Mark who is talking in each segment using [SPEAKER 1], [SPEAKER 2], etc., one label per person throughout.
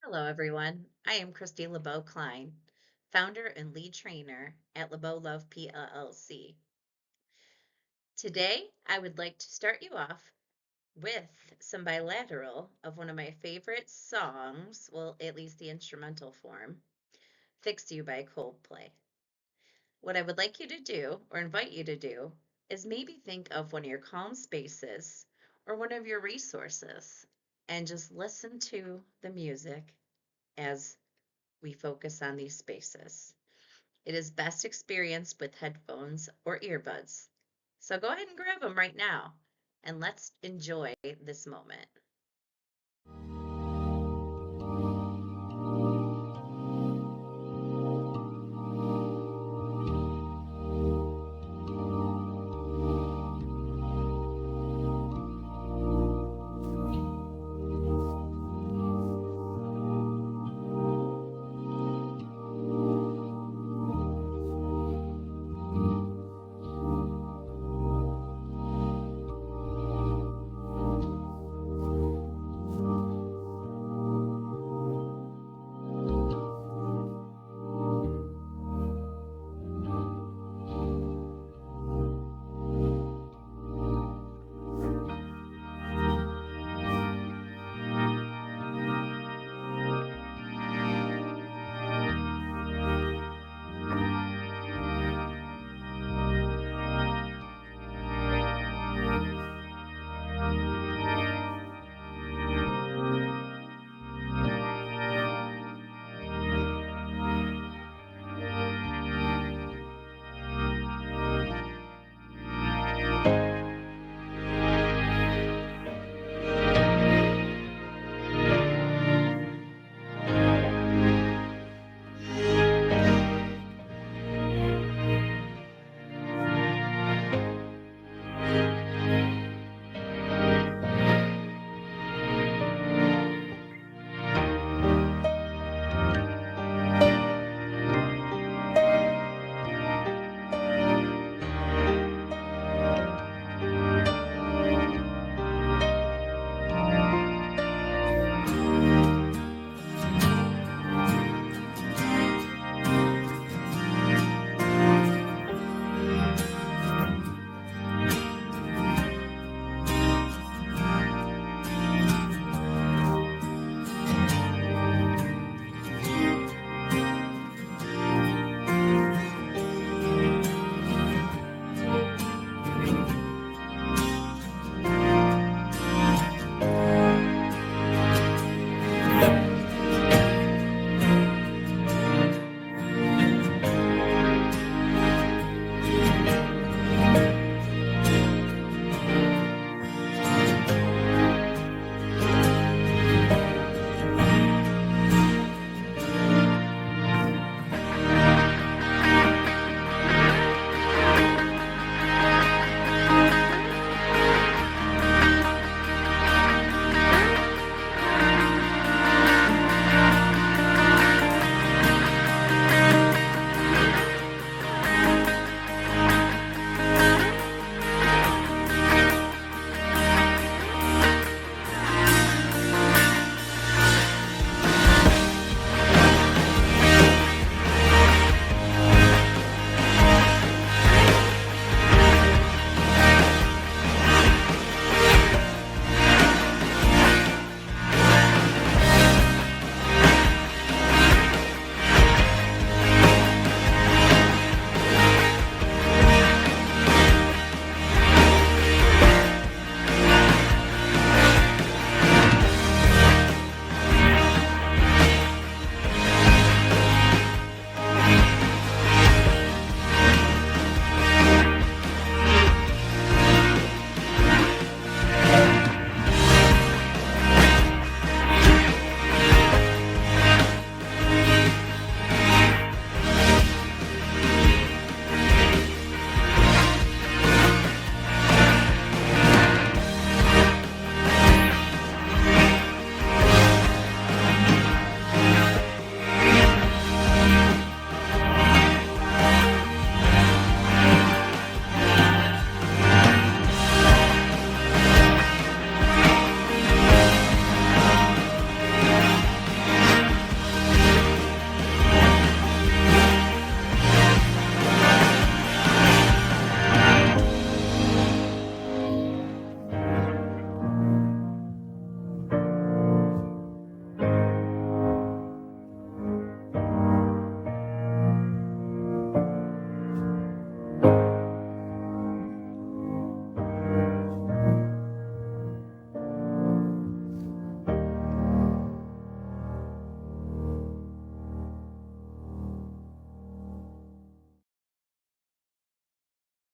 [SPEAKER 1] Hello, everyone. I am Christy LeBeau Klein, founder and lead trainer at LeBeau Love PLLC. Today, I would like to start you off with some bilateral of one of my favorite songs, well, at least the instrumental form, Fix You by Coldplay. What I would like you to do, or invite you to do, is maybe think of one of your calm spaces or one of your resources and just listen to the music as we focus on these spaces. It is best experienced with headphones or earbuds. So go ahead and grab them right now and let's enjoy this moment.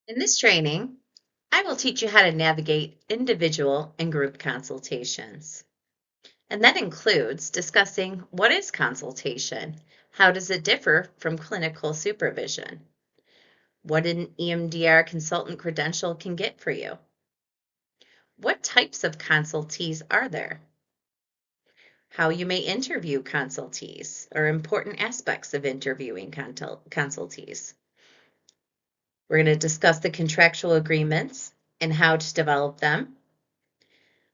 [SPEAKER 1] In this training, I will teach you how to navigate individual and group consultations. And that includes discussing what is consultation, how does it differ from clinical supervision, what an EMDR consultant credential can get for you, what types of consultees are there, how you may interview consultees, or important aspects of interviewing consultees. We're going to discuss the contractual agreements and how to develop them.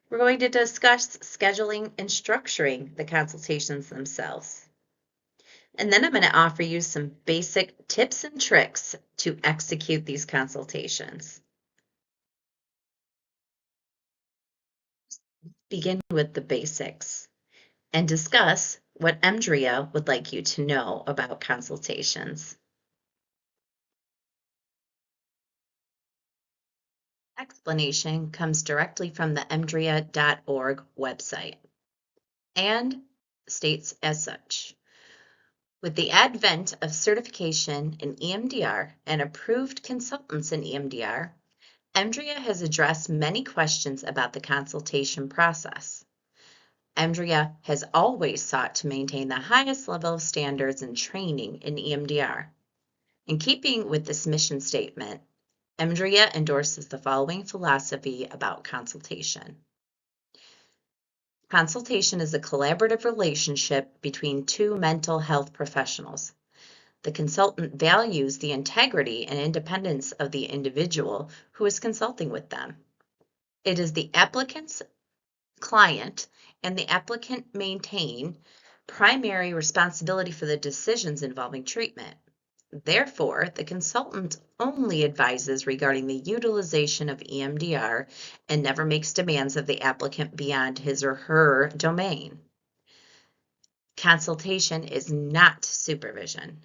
[SPEAKER 1] We're going to discuss scheduling and structuring the consultations themselves. And then I'm going to offer you some basic tips and tricks to execute these consultations. Begin with the basics and discuss what EMDRIA would like you to know about consultations. Explanation comes directly from the emdria.org website and states as such. With the advent of certification in EMDR and approved consultants in EMDR, EMDRIA has addressed many questions about the consultation process. EMDRIA has always sought to maintain the highest level of standards and training in EMDR. In keeping with this mission statement, EMDRIA endorses the following philosophy about consultation. Consultation is a collaborative relationship between two mental health professionals. The consultant values the integrity and independence of the individual who is consulting with them. It is the applicant's client and the applicant maintain primary responsibility for the decisions involving treatment. Therefore, the consultant only advises regarding the utilization of EMDR and never makes demands of the applicant beyond his or her domain. Consultation is not supervision.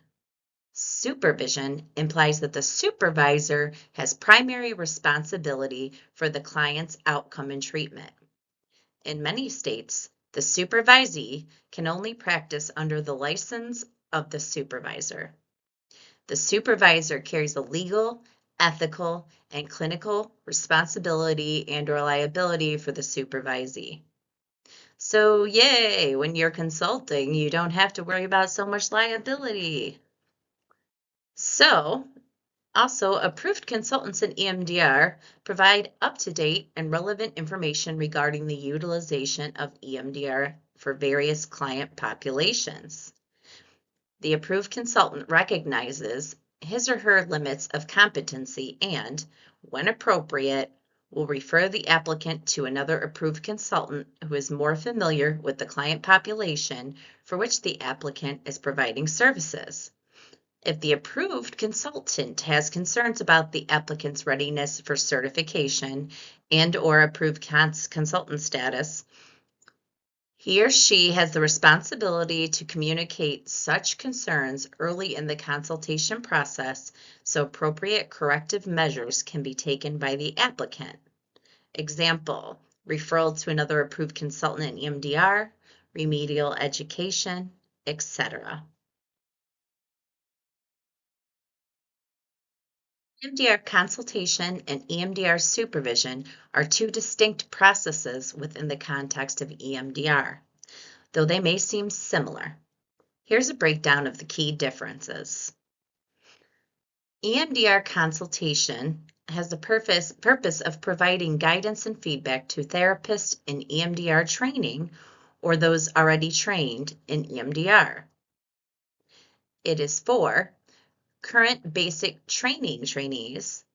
[SPEAKER 1] Supervision implies that the supervisor has primary responsibility for the client's outcome and treatment. In many states, the supervisee can only practice under the license of the supervisor. The supervisor carries the legal, ethical, and clinical responsibility and/or liability for the supervisee. So, yay, when you're consulting, you don't have to worry about so much liability. So, also, approved consultants in EMDR provide up-to-date and relevant information regarding the utilization of EMDR for various client populations. The approved consultant recognizes his or her limits of competency and, when appropriate, will refer the applicant to another approved consultant who is more familiar with the client population for which the applicant is providing services. If the approved consultant has concerns about the applicant's readiness for certification and/or approved consultant status, he or she has the responsibility to communicate such concerns early in the consultation process so appropriate corrective measures can be taken by the applicant. Example, referral to another approved consultant in EMDR, remedial education, etc. EMDR consultation and EMDR supervision are two distinct processes within the context of EMDR, though they may seem similar. Here's a breakdown of the key differences. EMDR consultation has the purpose of providing guidance and feedback to therapists in EMDR training or those already trained in EMDR. It is for current basic training trainees,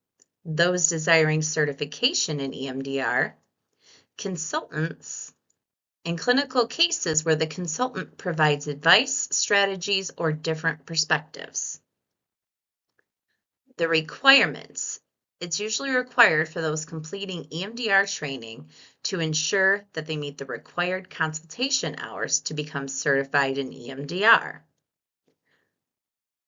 [SPEAKER 1] those desiring certification in EMDR, consultants, and clinical cases where the consultant provides advice, strategies, or different perspectives. The requirements. It's usually required for those completing EMDR training to ensure that they meet the required consultation hours to become certified in EMDR.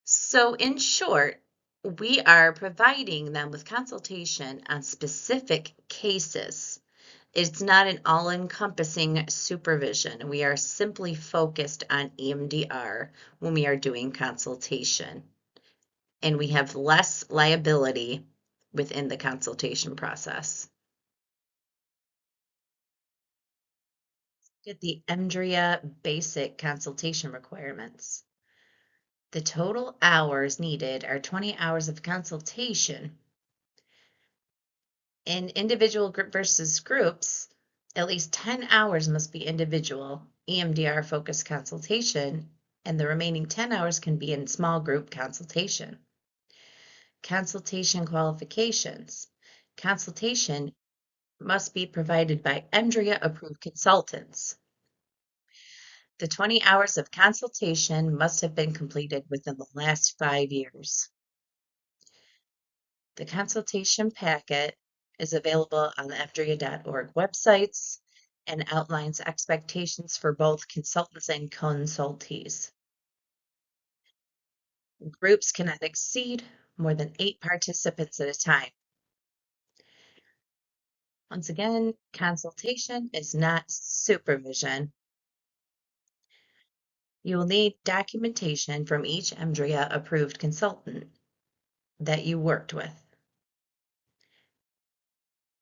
[SPEAKER 1] So in short, we are providing them with consultation on specific cases. It's not an all-encompassing supervision. We are simply focused on EMDR when we are doing consultation. And we have less liability within the consultation process. Get the EMDRIA basic consultation requirements. The total hours needed are 20 hours of consultation. In individual group versus groups, at least 10 hours must be individual EMDR focused consultation, and the remaining 10 hours can be in small group consultation. Consultation qualifications. Consultation must be provided by EMDRIA approved consultants. The 20 hours of consultation must have been completed within the last 5 years. The consultation packet is available on the FDRIA.org websites and outlines expectations for both consultants and consultees. Groups cannot exceed more than 8 participants at a time. Once again, consultation is not supervision. You will need documentation from each EMDRIA approved consultant that you worked with.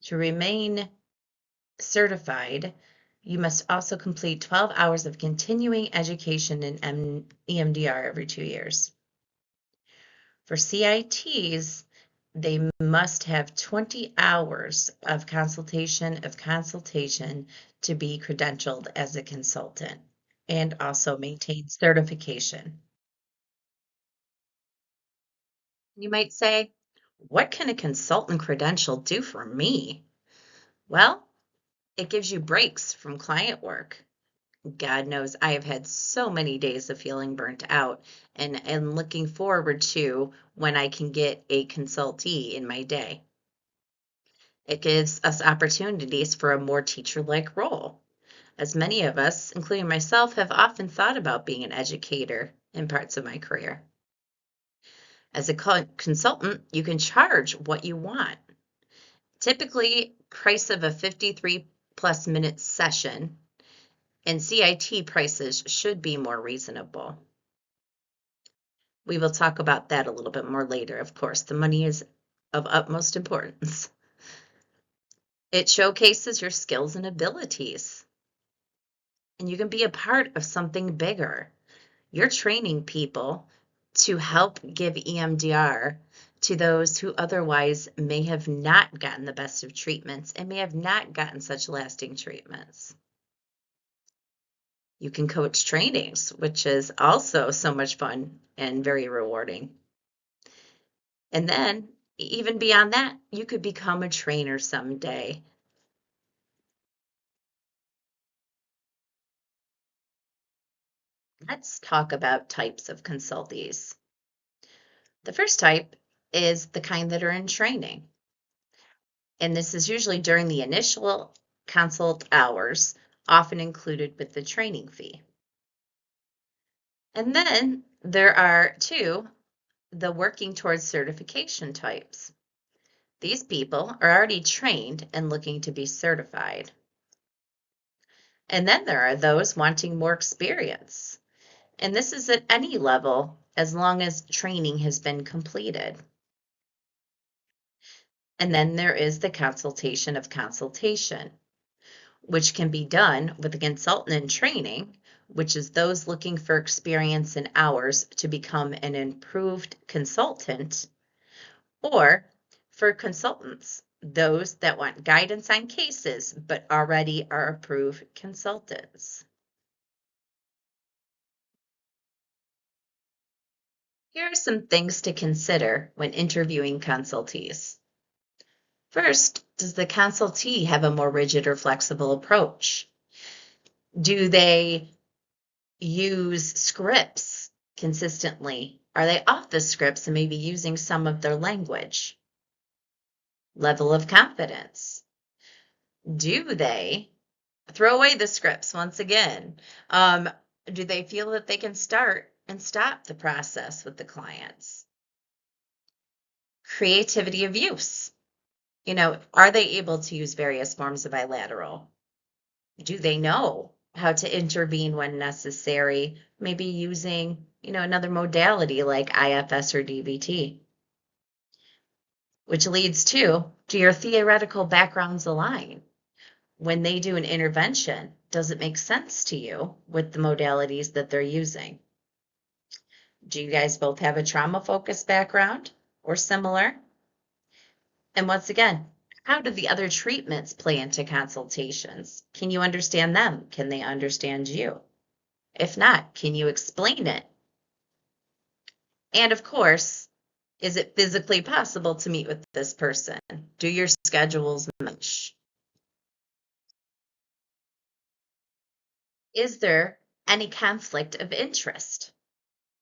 [SPEAKER 1] To remain certified, you must also complete 12 hours of continuing education in EMDR every 2 years. For CITs, they must have 20 hours of consultation to be credentialed as a consultant and also maintain certification. You might say, what can a consultant credential do for me? Well, it gives you breaks from client work. God knows I have had so many days of feeling burnt out and looking forward to when I can get a consultee in my day. It gives us opportunities for a more teacher-like role, as many of us, including myself, have often thought about being an educator in parts of my career. As a consultant, you can charge what you want. Typically, price of a 53 plus minute session, and CIT prices should be more reasonable. We will talk about that a little bit more later, of course. The money is of utmost importance. It showcases your skills and abilities, and you can be a part of something bigger. You're training people to help give EMDR to those who otherwise may have not gotten the best of treatments and may have not gotten such lasting treatments. You can coach trainings, which is also so much fun and very rewarding. And then, even beyond that, you could become a trainer someday. Let's talk about types of consultees. The first type is the kind that are in training. And this is usually during the initial consult hours, often included with the training fee. And then there are the working towards certification types. These people are already trained and looking to be certified. And then there are those wanting more experience. And this is at any level as long as training has been completed. And then there is the consultation of consultation, which can be done with a consultant in training, which is those looking for experience and hours to become an improved consultant, or for consultants, those that want guidance on cases but already are approved consultants. Here are some things to consider when interviewing consultees. First, does the consultee have a more rigid or flexible approach? Do they use scripts consistently? Are they off the scripts and maybe using some of their language? Level of confidence. Do they throw away the scripts once again? Do they feel that they can start and stop the process with the clients? Creativity of use. Are they able to use various forms of bilateral? Do they know how to intervene when necessary, maybe using, another modality like IFS or DBT? which leads to, do your theoretical backgrounds align? When they do an intervention, does it make sense to you with the modalities that they're using? Do you guys both have a trauma-focused background or similar? And once again, how do the other treatments play into consultations? Can you understand them? Can they understand you? If not, can you explain it? And of course, is it physically possible to meet with this person? Do your schedules match? Is there any conflict of interest?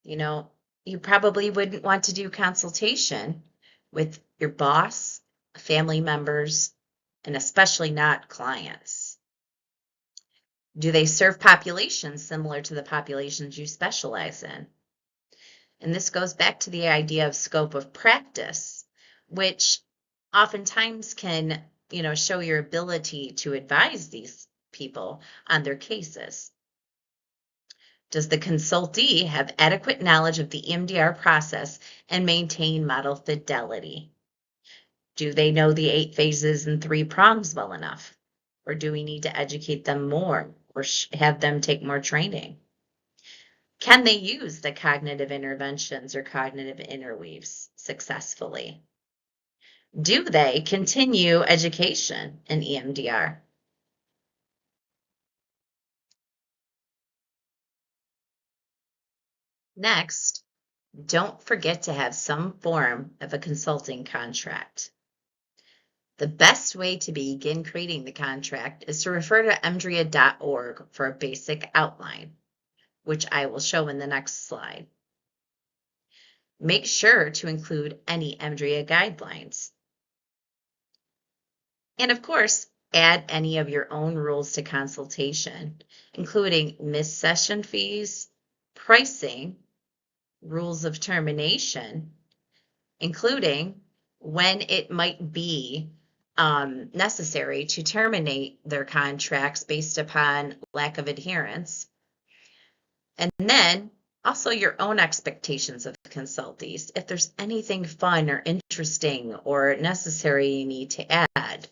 [SPEAKER 1] You know, you probably wouldn't want to do consultation with your boss, family members, and especially not clients. Do they serve populations similar to the populations you specialize in? And this goes back to the idea of scope of practice, which oftentimes can, show your ability to advise these people on their cases. Does the consultee have adequate knowledge of the EMDR process and maintain model fidelity? Do they know the 8 phases and 3 prongs well enough? Or do we need to educate them more or have them take more training? Can they use the cognitive interventions or cognitive interweaves successfully? Do they continue education in EMDR? Next, don't forget to have some form of a consulting contract. The best way to begin creating the contract is to refer to emdria.org for a basic outline, which I will show in the next slide. Make sure to include any EMDRIA guidelines. And of course, add any of your own rules to consultation, including missed session fees, pricing, rules of termination, including when it might be necessary to terminate their contracts based upon lack of adherence. And then also your own expectations of consultees. If there's anything fun or interesting or necessary you need to add.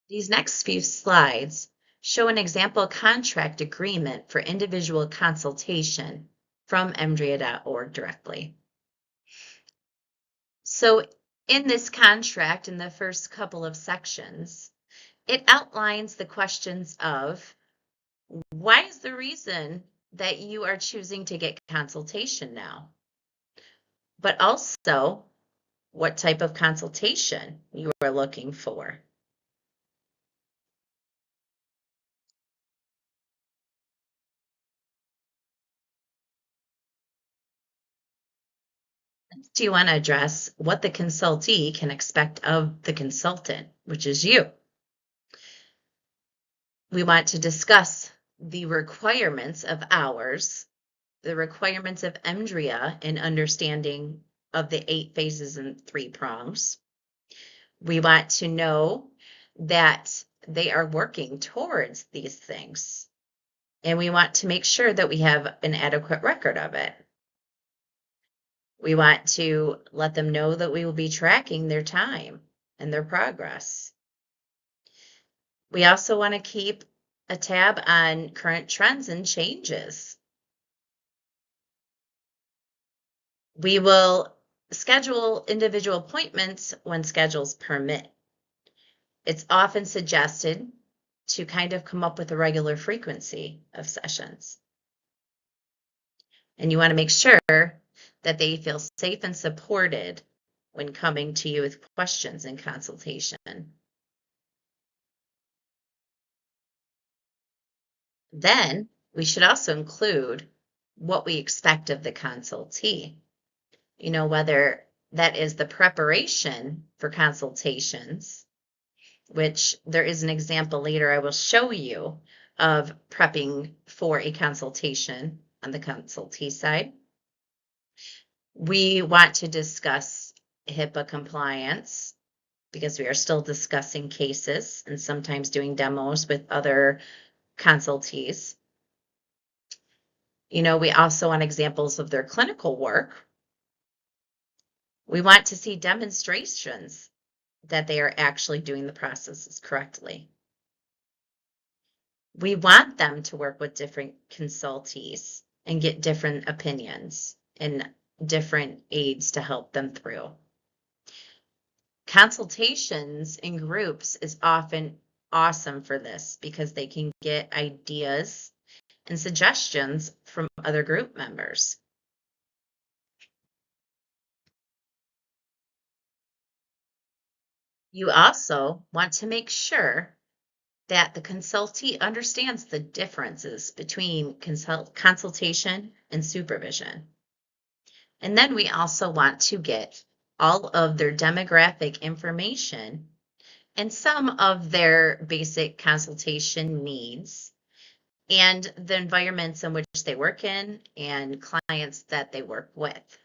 [SPEAKER 1] These next few slides show an example contract agreement for individual consultation from emdria.org directly. So in this contract, in the first couple of sections, it outlines the questions of why is the reason that you are choosing to get consultation now? But also what type of consultation you are looking for. Do you want to address what the consultee can expect of the consultant, which is you? We want to discuss the requirements of ours, the requirements of EMDRIA in understanding of the 8 phases and 3 prongs. We want to know that they are working towards these things. And we want to make sure that we have an adequate record of it. We want to let them know that we will be tracking their time and their progress. We also want to keep a tab on current trends and changes. We will schedule individual appointments when schedules permit. It's often suggested to kind of come up with a regular frequency of sessions. And you want to make sure that they feel safe and supported when coming to you with questions and consultation. Then we should also include what we expect of the consultee. Whether that is the preparation for consultations, which there is an example later I will show you of prepping for a consultation on the consultee side. We want to discuss HIPAA compliance because we are still discussing cases and sometimes doing demos with other consultees. We also want examples of their clinical work We want to see demonstrations that they are actually doing the processes correctly. We want them to work with different consultees and get different opinions and different aids to help them through. Consultations in groups is often awesome for this because they can get ideas and suggestions from other group members. You also want to make sure that the consultee understands the differences between consultation and supervision. And then we also want to get all of their demographic information and some of their basic consultation needs and the environments in which they work in and clients that they work with.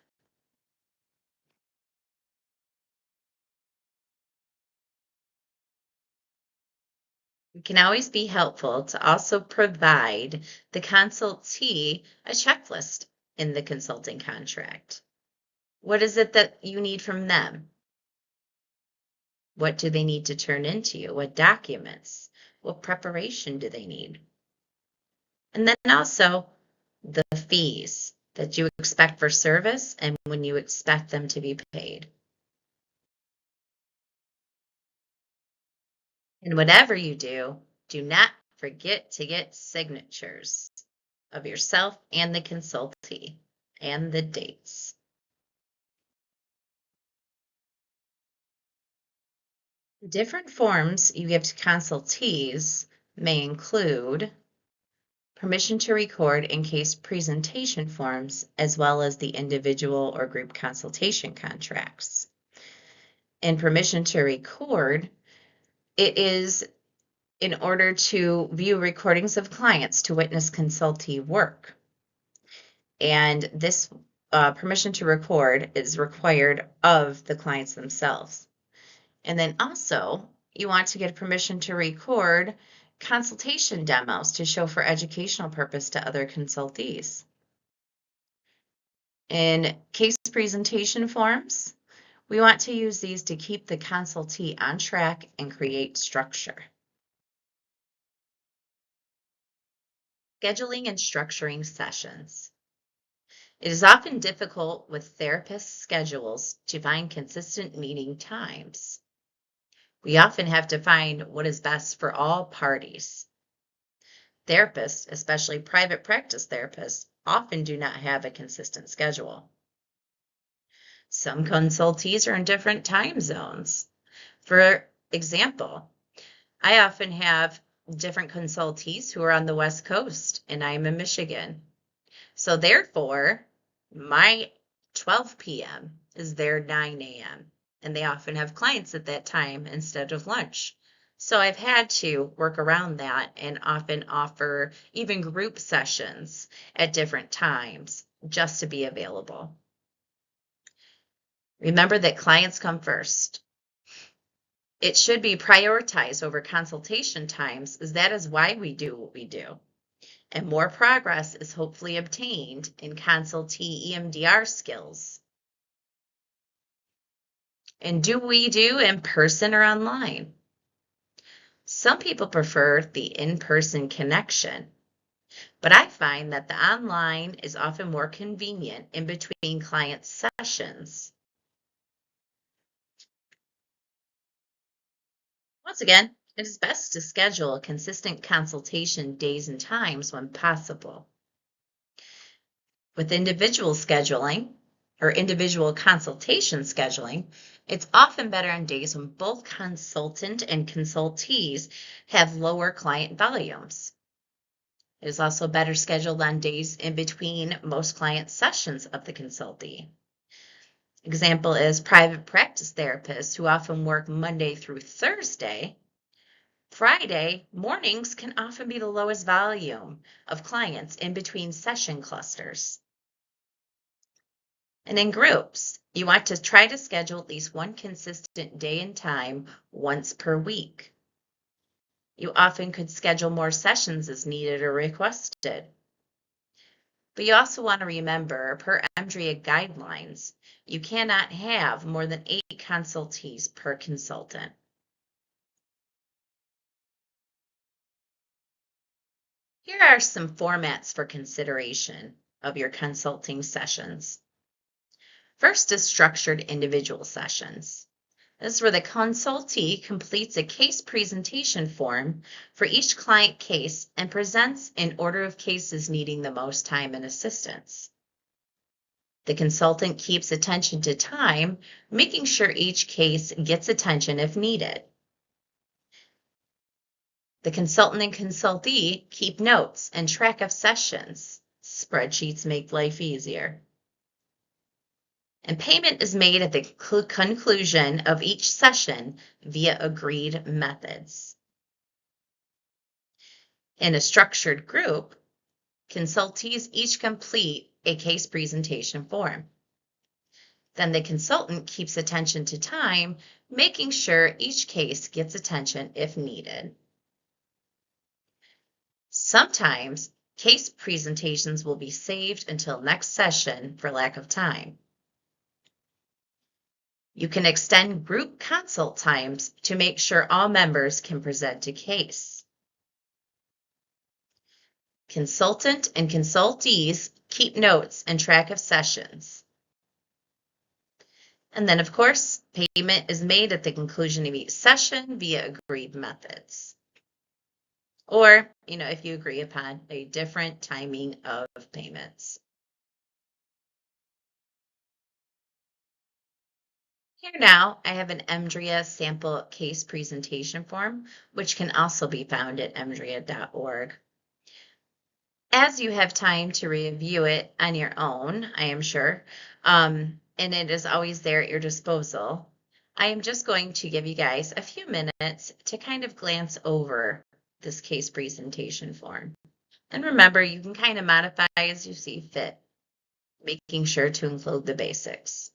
[SPEAKER 1] It can always be helpful to also provide the consultee a checklist in the consulting contract. What is it that you need from them? What do they need to turn into you? What documents? What preparation do they need? And then also the fees that you expect for service and when you expect them to be paid. And whatever you do not forget to get signatures of yourself and the consultee and the dates. Different forms you give to consultees may include permission to record in case presentation forms, as well as the individual or group consultation contracts. And permission to record, it is in order to view recordings of clients to witness consultee work. And this permission to record is required of the clients themselves. And then also, you want to get permission to record consultation demos to show for educational purpose to other consultees. In case presentation forms, we want to use these to keep the consultee on track and create structure. Scheduling and structuring sessions. It is often difficult with therapist schedules to find consistent meeting times. We often have to find what is best for all parties. Therapists, especially private practice therapists, often do not have a consistent schedule. Some consultees are in different time zones. For example, I often have different consultees who are on the West Coast and I'm in Michigan. So therefore, my 12 p.m. is their 9 a.m. and they often have clients at that time instead of lunch. So I've had to work around that and often offer even group sessions at different times just to be available. Remember that clients come first. It should be prioritized over consultation times, as that is why we do what we do. And more progress is hopefully obtained in consultee EMDR skills. And do we do in person or online? Some people prefer the in-person connection, but I find that the online is often more convenient in between client sessions. Once again, it is best to schedule a consistent consultation days and times when possible. With individual scheduling or individual consultation scheduling, it's often better on days when both consultant and consultees have lower client volumes. It is also better scheduled on days in between most client sessions of the consultee. Example is private practice therapists who often work Monday through Thursday. Friday mornings can often be the lowest volume of clients in between session clusters. And in groups, you want to try to schedule at least one consistent day and time once per week. You often could schedule more sessions as needed or requested. But you also want to remember, per EMDRIA guidelines, you cannot have more than 8 consultees per consultant. Here are some formats for consideration of your consulting sessions. First is structured individual sessions. This is where the consultee completes a case presentation form for each client case and presents in order of cases needing the most time and assistance. The consultant keeps attention to time, making sure each case gets attention if needed. The consultant and consultee keep notes and track of sessions. Spreadsheets make life easier. And payment is made at the conclusion of each session via agreed methods. In a structured group, consultees each complete a case presentation form. Then the consultant keeps attention to time, making sure each case gets attention if needed. Sometimes case presentations will be saved until next session for lack of time. You can extend group consult times to make sure all members can present a case. Consultant and consultees keep notes and track of sessions. And then, of course, payment is made at the conclusion of each session via agreed methods. Or, if you agree upon a different timing of payments. Here now, I have an EMDRIA sample case presentation form, which can also be found at emdria.org. As you have time to review it on your own, I am sure, and it is always there at your disposal, I am just going to give you guys a few minutes to kind of glance over this case presentation form. And remember, you can kind of modify as you see fit, making sure to include the basics.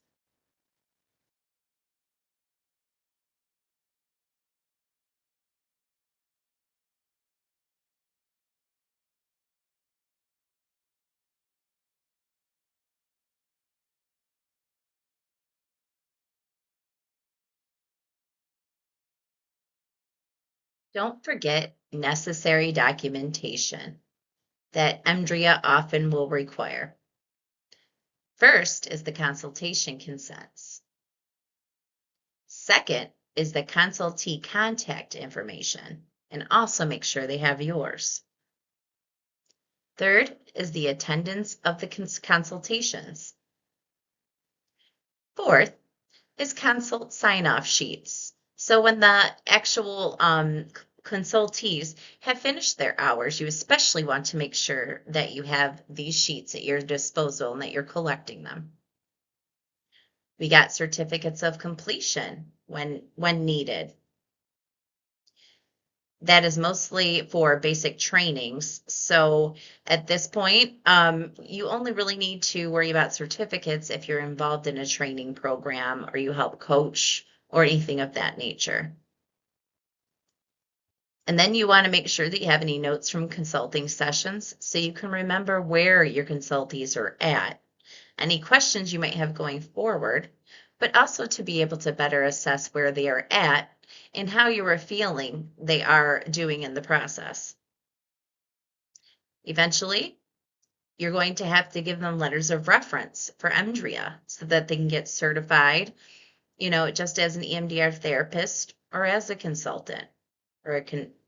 [SPEAKER 1] Don't forget necessary documentation that EMDRIA often will require. First is the consultation consents. Second is the consultee contact information, and also make sure they have yours. Third is the attendance of the consultations. Fourth is consult sign-off sheets. So when the actual consultees have finished their hours, you especially want to make sure that you have these sheets at your disposal and that you're collecting them. We got certificates of completion when needed. That is mostly for basic trainings. So at this point, you only really need to worry about certificates if you're involved in a training program or you help coach or anything of that nature. And then you want to make sure that you have any notes from consulting sessions so you can remember where your consultees are at, any questions you might have going forward, but also to be able to better assess where they are at and how you are feeling they are doing in the process. Eventually, you're going to have to give them letters of reference for EMDRIA so that they can get certified, just as an EMDR therapist or as a consultant. Or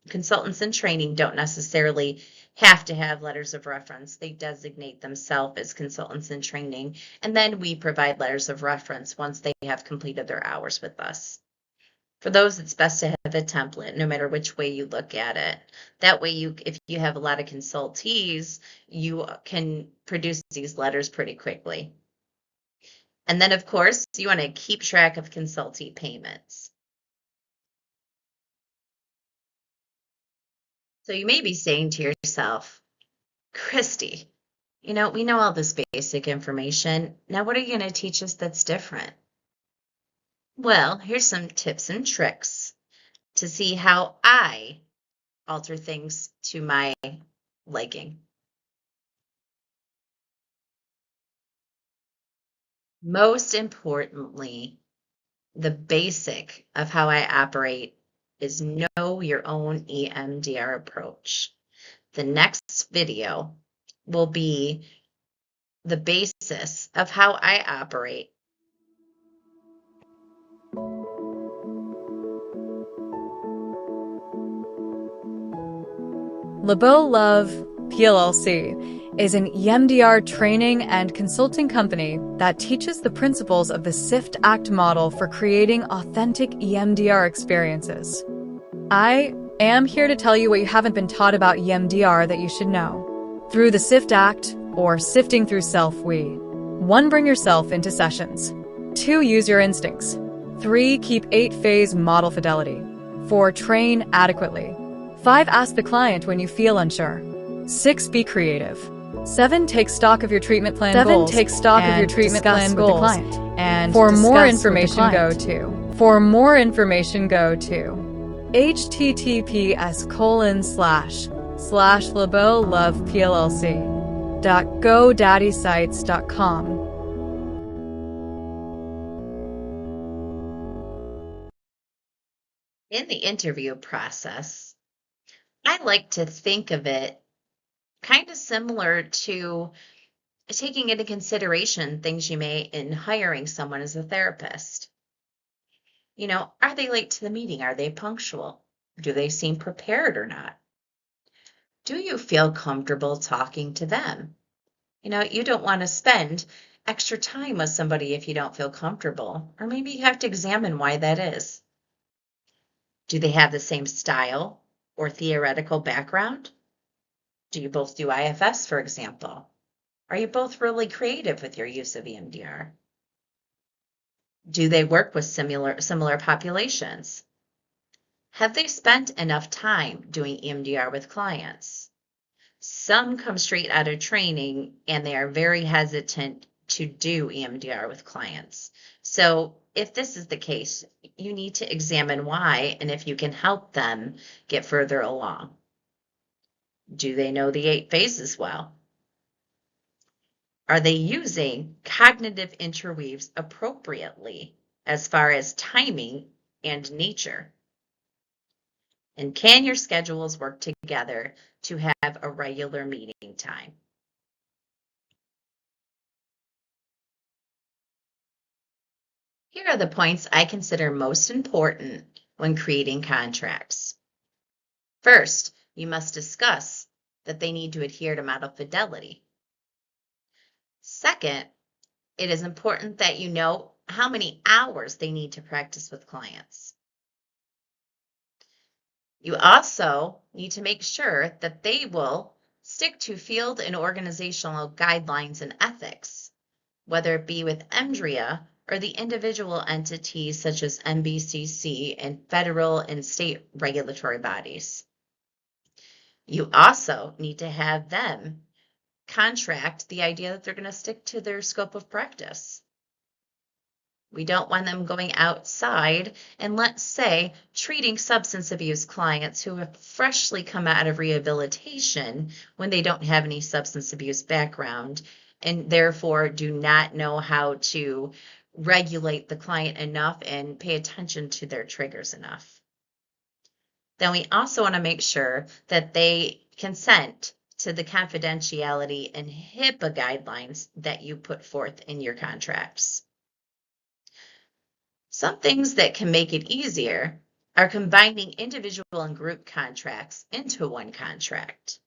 [SPEAKER 1] consultants in training don't necessarily have to have letters of reference. They designate themselves as consultants in training, and then we provide letters of reference once they have completed their hours with us. For those, it's best to have a template, no matter which way you look at it. That way, if you have a lot of consultees, you can produce these letters pretty quickly. And then, of course, you want to keep track of consultee payments. So you may be saying to yourself, Christy, we know all this basic information. Now, what are you going to teach us that's different? Well, here's some tips and tricks to see how I alter things to my liking. Most importantly, the basic of how I operate is know your own EMDR approach. The next video will be the basis of how I operate.
[SPEAKER 2] LeBeau Love PLLC is an EMDR training and consulting company that teaches the principles of the SIFT-ACT model for creating authentic EMDR experiences. I am here to tell you what you haven't been taught about EMDR that you should know. Through the SIFT-ACT, or Sifting Through Self, 1. Bring yourself into sessions. 2. Use your instincts. 3. Keep 8-phase model fidelity. 4. Train adequately. 5. Ask the client when you feel unsure. 6. Be creative. 7. Take stock of your treatment plan goals. 7. Take stock of your treatment plan goals with the client. And for more information, go to https://LeBeauLovePLLC.GoDaddySites.com.
[SPEAKER 1] In the interview process, I like to think of it kind of similar to taking into consideration things you may in hiring someone as a therapist. Are they late to the meeting? Are they punctual? Do they seem prepared or not? Do you feel comfortable talking to them? You don't want to spend extra time with somebody if you don't feel comfortable, or maybe you have to examine why that is. Do they have the same style or theoretical background? Do you both do IFS, for example? Are you both really creative with your use of EMDR? Do they work with similar populations? Have they spent enough time doing EMDR with clients? Some come straight out of training and they are very hesitant to do EMDR with clients. So if this is the case, you need to examine why and if you can help them get further along. Do they know the 8 phases well? Are they using cognitive interweaves appropriately as far as timing and nature? And can your schedules work together to have a regular meeting time? Here are the points I consider most important when creating contracts. First, you must discuss that they need to adhere to model fidelity. Second, it is important that you know how many hours they need to practice with clients. You also need to make sure that they will stick to field and organizational guidelines and ethics, whether it be with EMDRIA or the individual entities such as NBCC and federal and state regulatory bodies. You also need to have them contract the idea that they're going to stick to their scope of practice. We don't want them going outside and, let's say, treating substance abuse clients who have freshly come out of rehabilitation when they don't have any substance abuse background and therefore do not know how to regulate the client enough and pay attention to their triggers enough. Then we also want to make sure that they consent to the confidentiality and HIPAA guidelines that you put forth in your contracts. Some things that can make it easier are combining individual and group contracts into one contract.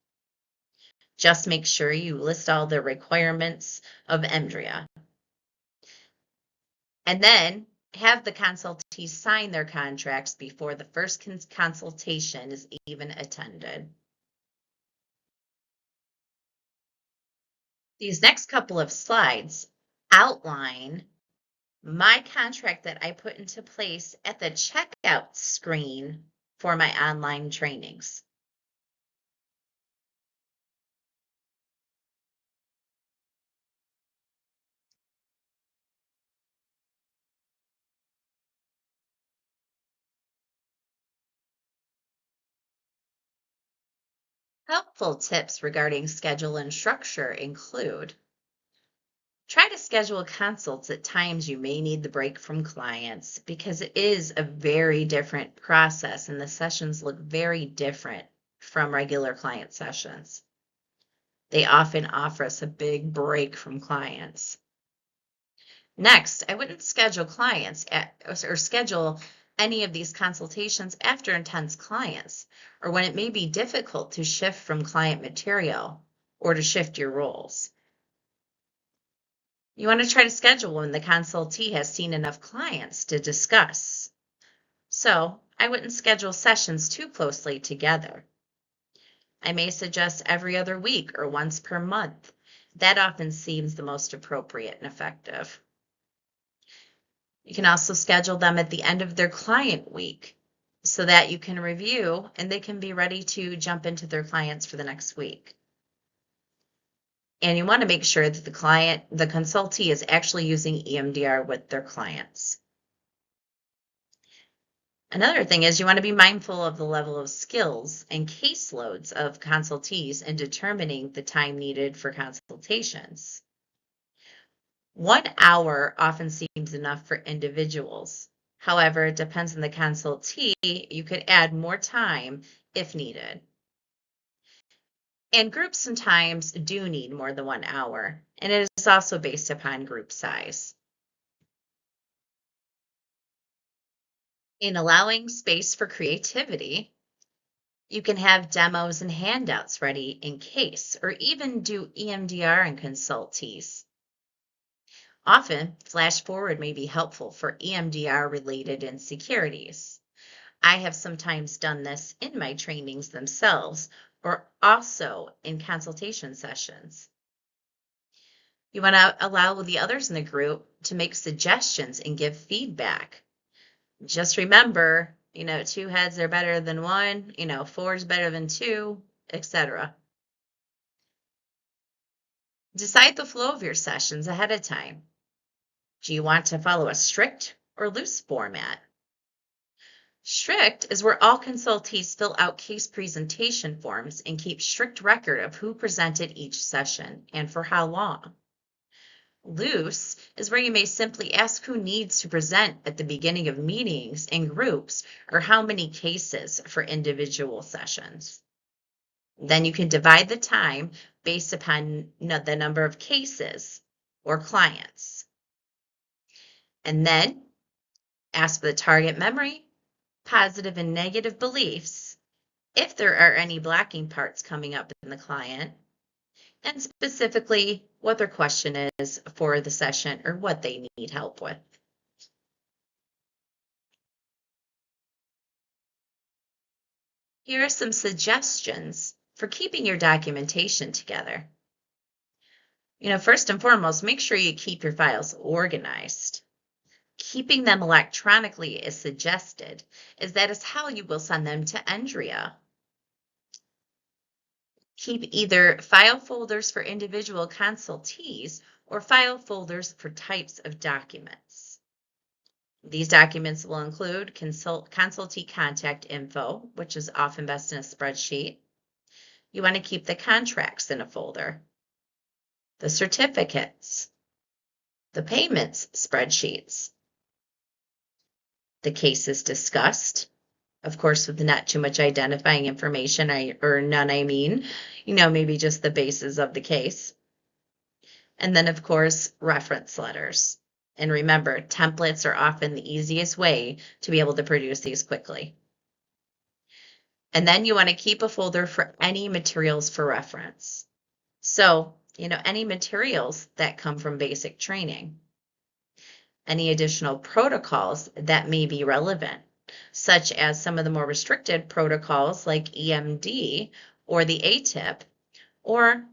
[SPEAKER 1] Just make sure you list all the requirements of EMDRIA. And then have the consultees sign their contracts before the first consultation is even attended. These next couple of slides outline my contract that I put into place at the checkout screen for my online trainings. Helpful tips regarding schedule and structure include: try to schedule consults at times you may need the break from clients because it is a very different process and the sessions look very different from regular client sessions. They often offer us a big break from clients. Next, I wouldn't schedule clients or schedule any of these consultations after intense clients or when it may be difficult to shift from client material or to shift your roles. You want to try to schedule when the consultee has seen enough clients to discuss. So I wouldn't schedule sessions too closely together. I may suggest every other week or once per month. That often seems the most appropriate and effective. You can also schedule them at the end of their client week so that you can review and they can be ready to jump into their clients for the next week. And you want to make sure that the consultee is actually using EMDR with their clients. Another thing is you want to be mindful of the level of skills and caseloads of consultees in determining the time needed for consultations. 1 hour often seems enough for individuals. However, it depends on the consultee. You could add more time if needed. And groups sometimes do need more than 1 hour, and it is also based upon group size. In allowing space for creativity, you can have demos and handouts ready in case, or even do EMDR and consultees. Often, flash forward may be helpful for EMDR related insecurities. I have sometimes done this in my trainings themselves, or also in consultation sessions. You want to allow the others in the group to make suggestions and give feedback. Just remember, 2 heads are better than one, 4 is better than 2, etc. Decide the flow of your sessions ahead of time. Do you want to follow a strict or loose format? Strict is where all consultees fill out case presentation forms and keep strict record of who presented each session and for how long. Loose is where you may simply ask who needs to present at the beginning of meetings in groups or how many cases for individual sessions. Then you can divide the time based upon the number of cases or clients. And then ask for the target memory, positive and negative beliefs, if there are any blocking parts coming up in the client, and specifically what their question is for the session or what they need help with. Here are some suggestions for keeping your documentation together. First and foremost, make sure you keep your files organized. Keeping them electronically is suggested, as that is how you will send them to Andrea. Keep either file folders for individual consultees or file folders for types of documents. These documents will include consultee contact info, which is often best in a spreadsheet. You want to keep the contracts in a folder, the certificates, the payments spreadsheets, the cases discussed, of course, with not too much identifying information, or none, maybe just the basis of the case. And then, of course, reference letters. And remember, templates are often the easiest way to be able to produce these quickly. And then you want to keep a folder for any materials for reference. So, any materials that come from basic training, any additional protocols that may be relevant, such as some of the more restricted protocols like EMD or the ATIP, or,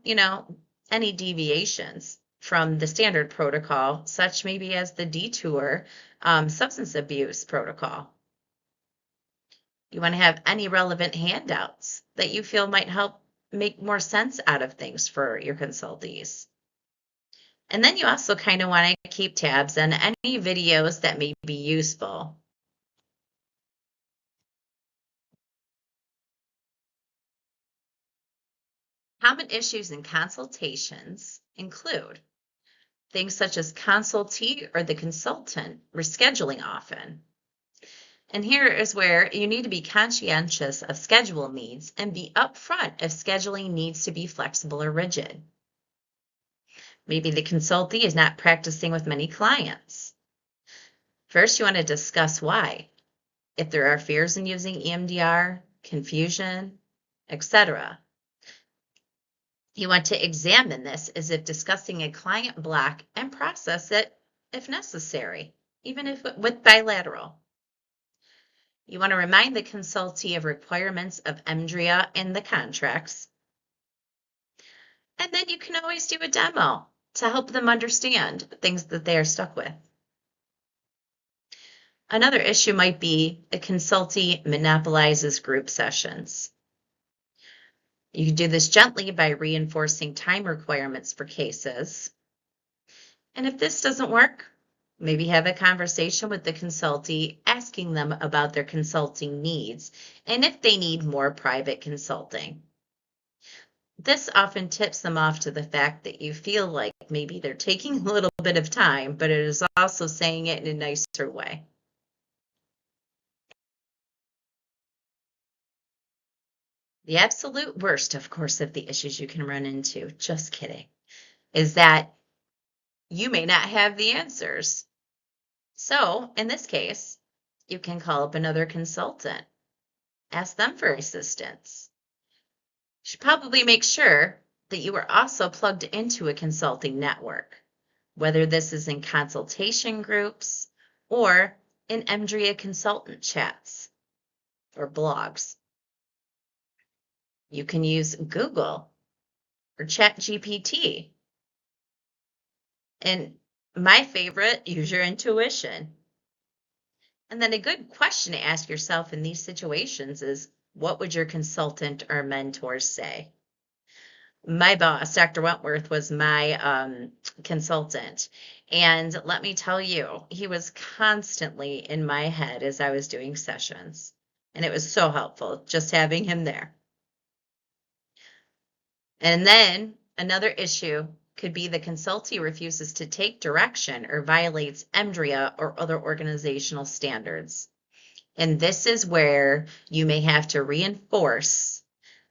[SPEAKER 1] any deviations from the standard protocol, such maybe as the detour substance abuse protocol. You want to have any relevant handouts that you feel might help make more sense out of things for your consultees. And then you also kind of want to keep tabs on any videos that may be useful. Common issues in consultations include things such as consultee or the consultant rescheduling often. And here is where you need to be conscientious of schedule needs and be upfront if scheduling needs to be flexible or rigid. Maybe the consultee is not practicing with many clients. First, you want to discuss why. If there are fears in using EMDR, confusion, etc. You want to examine this as if discussing a client block and process it if necessary, even if with bilateral. You want to remind the consultee of requirements of EMDRIA in the contracts. And then you can always do a demo to help them understand things that they are stuck with. Another issue might be a consultee monopolizes group sessions. You can do this gently by reinforcing time requirements for cases. And if this doesn't work, maybe have a conversation with the consultee, asking them about their consulting needs and if they need more private consulting. This often tips them off to the fact that you feel like maybe they're taking a little bit of time, but it is also saying it in a nicer way. The absolute worst, of course, of the issues you can run into, just kidding, is that you may not have the answers. So in this case, you can call up another consultant, ask them for assistance. You should probably make sure that you are also plugged into a consulting network, whether this is in consultation groups or in EMDRIA consultant chats or blogs. You can use Google or ChatGPT. And my favorite, use your intuition. And then a good question to ask yourself in these situations is, what would your consultant or mentor say? My boss, Dr. Wentworth, was my consultant. And let me tell you, he was constantly in my head as I was doing sessions. And it was so helpful just having him there. And then another issue could be the consultee refuses to take direction or violates EMDRIA or other organizational standards. And this is where you may have to reinforce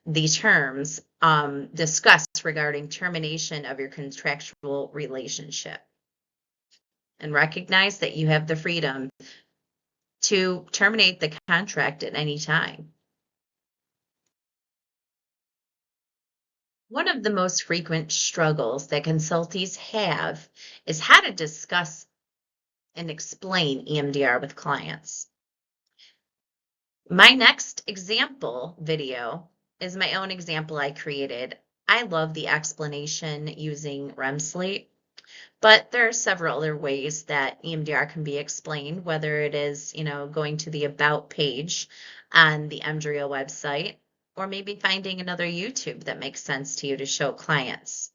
[SPEAKER 1] the terms discussed regarding termination of your contractual relationship. And recognize that you have the freedom to terminate the contract at any time. One of the most frequent struggles that consultees have is how to discuss and explain EMDR with clients. My next example video is my own example I created. I love the explanation using REM sleep, but there are several other ways that EMDR can be explained, whether it is, going to the About page on the EMDRIA website, or maybe finding another YouTube that makes sense to you to show clients.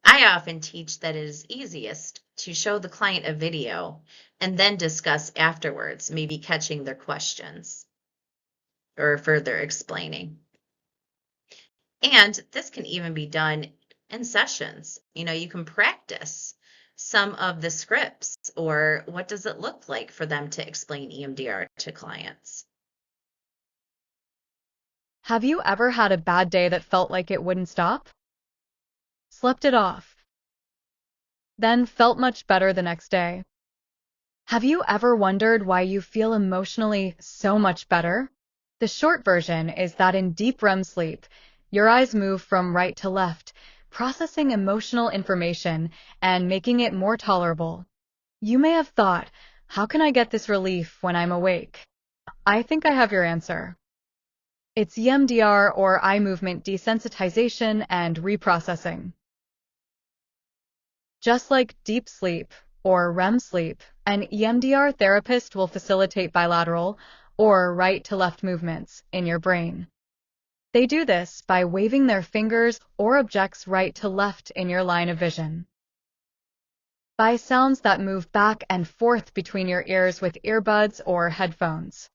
[SPEAKER 1] I often teach that it is easiest to show the client a video and then discuss afterwards, maybe catching their questions or further explaining. And this can even be done in sessions. You can practice some of the scripts, or what does it look like for them to explain EMDR to clients.
[SPEAKER 2] Have you ever had a bad day that felt like it wouldn't stop? Slept it off, then felt much better the next day? Have you ever wondered why you feel emotionally so much better? The short version is that in deep REM sleep, your eyes move from right to left, processing emotional information and making it more tolerable. You may have thought, how can I get this relief when I'm awake? I think I have your answer. It's EMDR, or eye movement desensitization and reprocessing. Just like deep sleep or REM sleep, an EMDR therapist will facilitate bilateral or right to left movements in your brain. They do this by waving their fingers or objects right to left in your line of vision, by sounds that move back and forth between your ears with earbuds or headphones,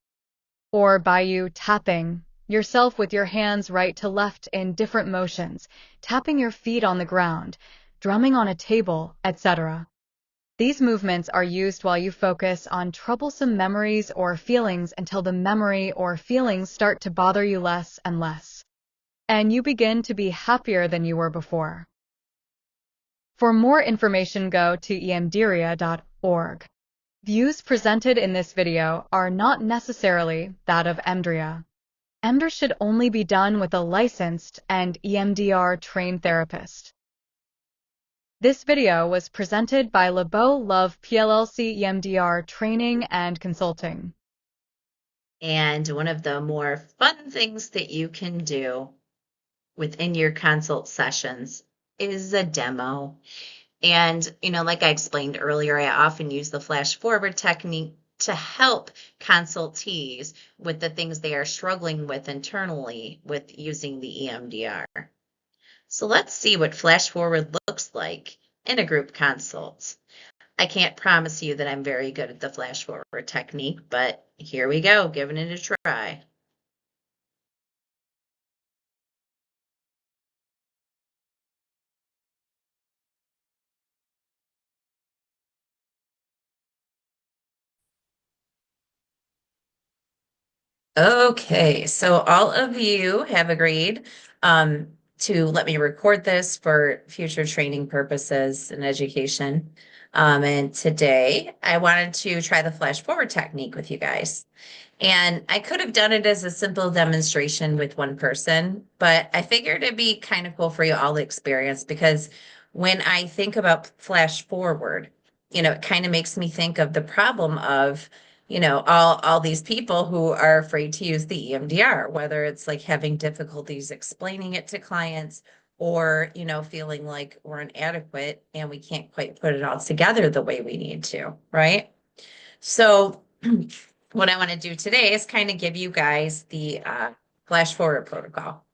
[SPEAKER 2] or by you tapping yourself with your hands right to left in different motions, tapping your feet on the ground, drumming on a table, etc. These movements are used while you focus on troublesome memories or feelings until the memory or feelings start to bother you less and less, and you begin to be happier than you were before. For more information, go to emdiria.org. Views presented in this video are not necessarily that of EMDRIA. EMDR should only be done with a licensed and EMDR-trained therapist. This video was presented by LeBeau Love PLLC EMDR Training and Consulting.
[SPEAKER 1] And one of the more fun things that you can do within your consult sessions is a demo. And, like I explained earlier, I often use the flash forward technique to help consultees with the things they are struggling with internally with using the EMDR. So let's see what flash forward looks like in a group consult. I can't promise you that I'm very good at the flash forward technique, but here we go, giving it a try. Okay, so all of you have agreed to let me record this for future training purposes and education. And today I wanted to try the flash forward technique with you guys. And I could have done it as a simple demonstration with one person, but I figured it'd be kind of cool for you all to experience because when I think about flash forward, it kind of makes me think of the problem of, all these people who are afraid to use the EMDR, whether it's like having difficulties explaining it to clients or, feeling like we're inadequate and we can't quite put it all together the way we need to, right? So what I want to do today is kind of give you guys the flash forward protocol.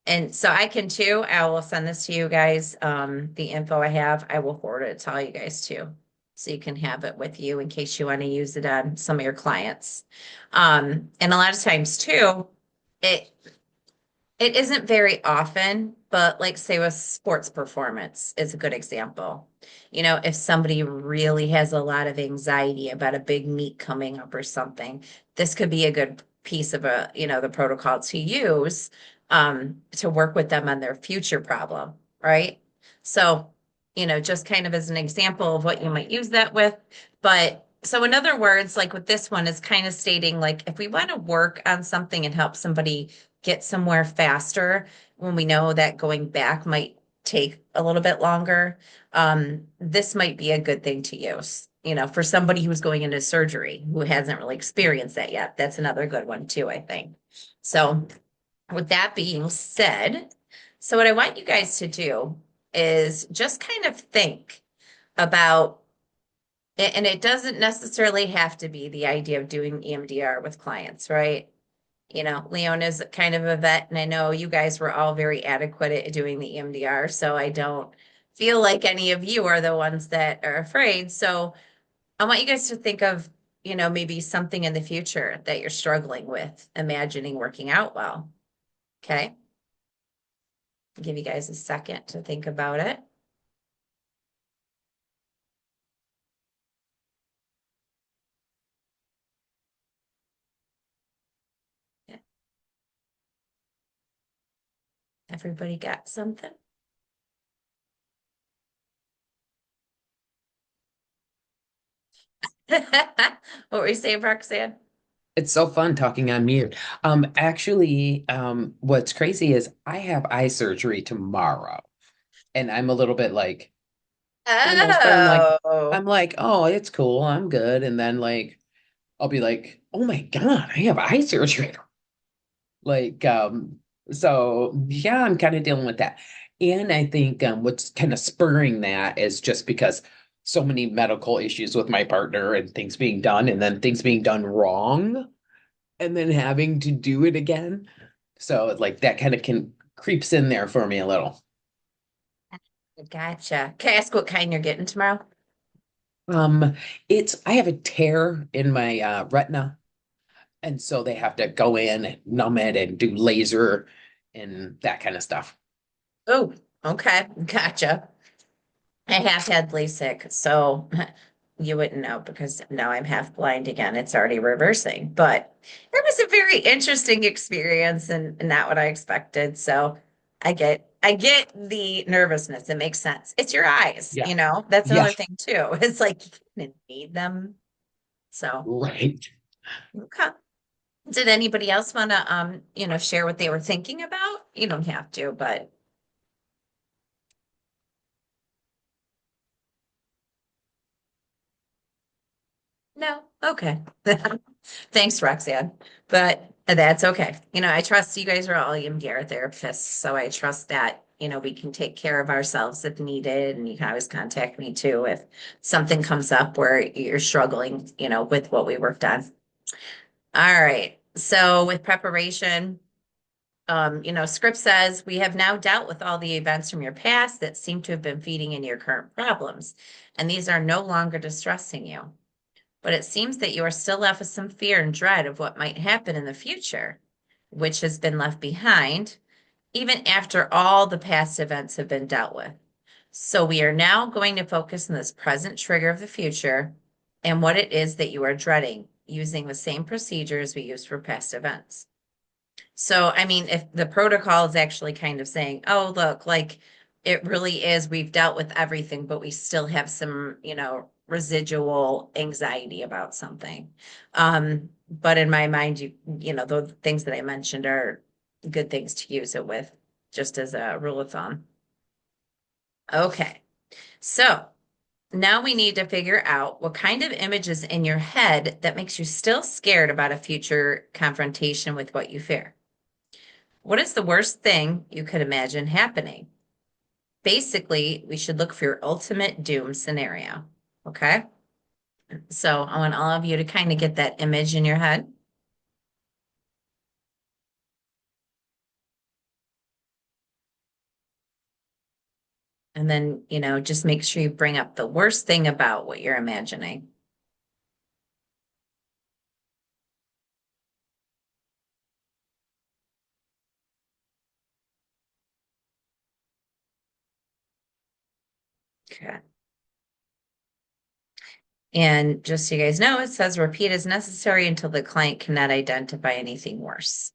[SPEAKER 1] And so I can too, I will send this to you guys. The info I have, I will forward it to all you guys too. So you can have it with you in case you want to use it on some of your clients. And a lot of times too, it it isn't very often, but like say with sports performance is a good example. If somebody really has a lot of anxiety about a big meet coming up or something, this could be a good piece of the protocol to use to work with them on their future problem, right? So, just kind of as an example of what you might use that with. But so in other words, like with this one, is kind of stating like if we want to work on something and help somebody get somewhere faster when we know that going back might take a little bit longer, this might be a good thing to use. For somebody who's going into surgery who hasn't really experienced that yet, that's another good one too, I think. So, with that being said, so what I want you guys to do is just kind of think about, and it doesn't necessarily have to be the idea of doing EMDR with clients, right? Leona's kind of a vet, and I know you guys were all very adequate at doing the EMDR, so I don't feel like any of you are the ones that are afraid. So I want you guys to think of, maybe something in the future that you're struggling with, imagining working out well. Okay. I'll give you guys a second to think about it. Yeah. Everybody got something? What were you saying, Roxanne?
[SPEAKER 3] It's so fun talking on mute. What's crazy is I have eye surgery tomorrow, and I'm a little bit like almost, but
[SPEAKER 1] Oh,
[SPEAKER 3] I'm like, oh, it's cool, I'm good, and then like I'll be like, oh my God, I have eye surgery. Like, so yeah, I'm kind of dealing with that, and I think what's kind of spurring that is just because so many medical issues with my partner and things being done, and then things being done wrong and then having to do it again. So like that kind of can creeps in there for me a little.
[SPEAKER 1] gotcha. Can I ask what kind you're getting tomorrow?
[SPEAKER 3] Um, it's I have a tear in my retina, and so they have to go in and numb it and do laser and that kind of stuff.
[SPEAKER 1] Oh, okay. Gotcha. I have had LASIK, so you wouldn't know because now I'm half blind again. It's already reversing, but it was a very interesting experience and not what I expected. So I get the nervousness. It makes sense. It's your eyes,
[SPEAKER 3] Yeah.
[SPEAKER 1] That's
[SPEAKER 3] Yeah.
[SPEAKER 1] another thing too. It's like you didn't need them. So,
[SPEAKER 3] Right.
[SPEAKER 1] okay. Did anybody else want to share what they were thinking about? You don't have to, but no. Okay. Thanks, Roxanne. But that's okay. I trust you guys are all EMDR therapists, so I trust that, we can take care of ourselves if needed. And you can always contact me too if something comes up where you're struggling, with what we worked on. All right. So with preparation, script says we have now dealt with all the events from your past that seem to have been feeding into your current problems, and these are no longer distressing you. But it seems that you are still left with some fear and dread of what might happen in the future, which has been left behind, even after all the past events have been dealt with. So we are now going to focus on this present trigger of the future and what it is that you are dreading, using the same procedures we used for past events. So, I mean, if the protocol is actually kind of saying, oh, look, like it really is, we've dealt with everything, but we still have some, residual anxiety about something. But in my mind, the things that I mentioned are good things to use it with, just as a rule of thumb. Okay. So now we need to figure out what kind of image is in your head that makes you still scared about a future confrontation with what you fear. What is the worst thing you could imagine happening? Basically, we should look for your ultimate doom scenario. Okay. So I want all of you to kind of get that image in your head. And then, just make sure you bring up the worst thing about what you're imagining. Okay. And just so you guys know, it says repeat as necessary until the client cannot identify anything worse.